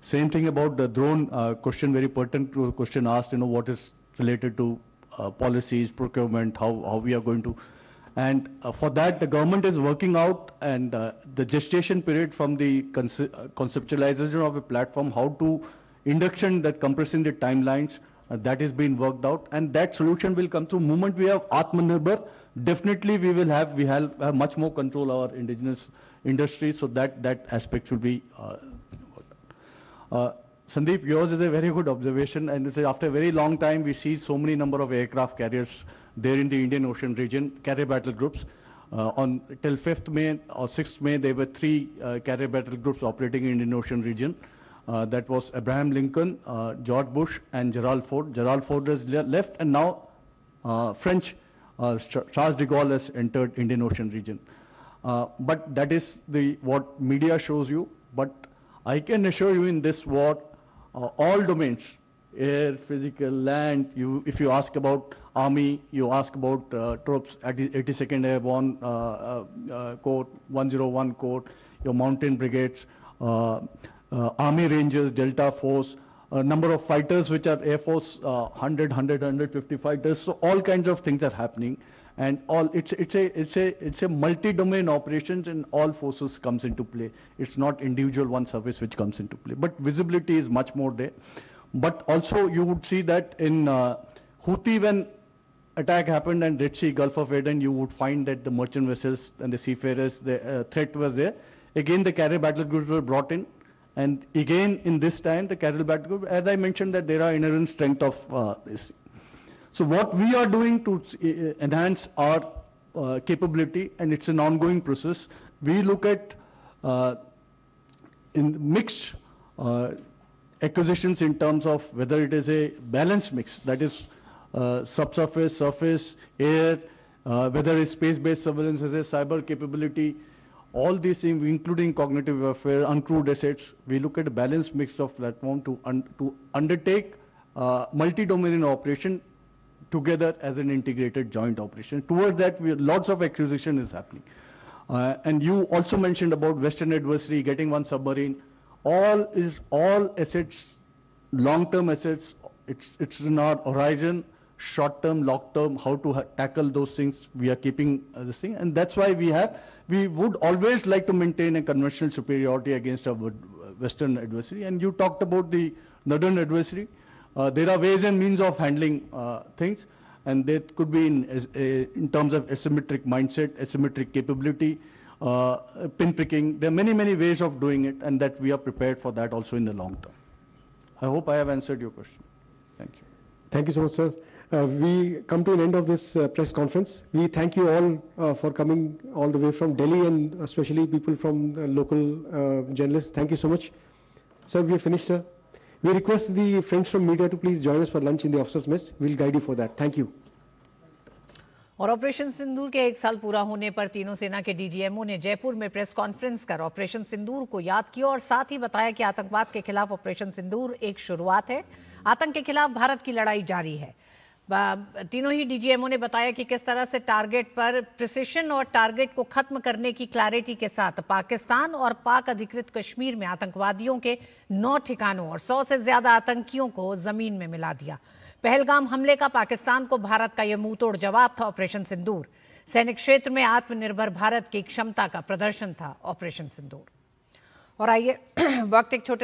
Same thing about the drone question, very pertinent to a question asked, you know, what is related to policies, procurement, how we are going to. And for that, the government is working out, and the gestation period from the conceptualization of a platform, how to induction that compressing the timelines, that is being worked out, and that solution will come through. Moment we have Atmanirbhar, definitely we have much more control over our indigenous industry, so that aspect should be Sandeep, yours is a very good observation, and this is after a very long time we see so many number of aircraft carriers there in the Indian Ocean region, carrier battle groups. Till 5th May or 6th May, there were 3 carrier battle groups operating in Indian Ocean region. That was Abraham Lincoln, George Bush, and Gerald Ford. Gerald Ford has left, and now French Charles de Gaulle has entered Indian Ocean region. But that is what media shows you. But I can assure you, in this war, all domains, air, physical, land, if you ask about Army, you ask about troops at the 82nd Airborne Corps, 101 Corps, your mountain brigades, Army Rangers, Delta Force, a number of fighters which are Air Force, 150 fighters. So all kinds of things are happening, and it's a multi-domain operations, and all forces comes into play. It's not individual one service which comes into play, but visibility is much more there. But also you would see that in Houthi, when attack happened and Red Sea, Gulf of Aden, you would find that the merchant vessels and the seafarers, the threat was there. Again, the carrier battle groups were brought in. And again, in this time, the carrier battle group, as I mentioned, that there are inherent strength of this. So what we are doing to enhance our capability, and it's an ongoing process, we look at in mixed acquisitions in terms of whether it is a balanced mix, that is subsurface, surface, air, whether it's space-based surveillance as a cyber capability, all these things, including cognitive warfare, uncrewed assets. We look at a balanced mix of platform to undertake multi-domain operation together as an integrated joint operation. Towards that, lots of acquisition is happening. And you also mentioned about Western adversary getting one submarine. all assets, long-term assets. It's in our horizon, short-term, long-term, how to tackle those things. We are keeping this thing, and that's why we would always like to maintain a conventional superiority against our Western adversary. And you talked about the Northern adversary. There are ways and means of handling things, and that could be in terms of asymmetric mindset, asymmetric capability, pinpricking. There are many, many ways of doing it, and that we are prepared for that also in the long term. I hope I have answered your question. Thank you. Thank you so much, sir. We come to an end of this press conference. We thank you all for coming all the way from Delhi, and especially people from local journalists. Thank you so much. Sir, we have finished, sir. We request the friends from media to please join us for lunch in the officers' mess. We'll guide you for that. Thank you. और operation सिंदूर के 1 साल पूरा होने पर तीनों सेना के DGMO ने जयपुर में प्रेस कॉन्फ्रेंस कर ऑपरेशन सिंदूर को याद किया और साथ ही बताया कि आतंकवाद के खिलाफ ऑपरेशन सिंदूर एक शुरुआत है। आतंक के खिलाफ भारत की लड़ाई जारी है। तीनों ही डीजीएमओ ने बताया कि किस तरह से टारगेट पर प्रिसिशन और टारगेट को खत्म करने की क्लैरिटी के साथ पाकिस्तान और पाक अधिकृत कश्मीर में आतंकवादियों के 9 ठिकानों और 100 से ज्यादा आतंकियों को जमीन में मिला दिया। पहलगाम हमले का पाकिस्तान को भारत का यह मुंहतोड़ जवाब था ऑपरेशन सिंदूर। सैनिक क्षेत्र में आत्मनिर्भर भारत की क्षमता का प्रदर्शन था ऑपरेशन सिंदूर। और आइए वक्त एक छोटे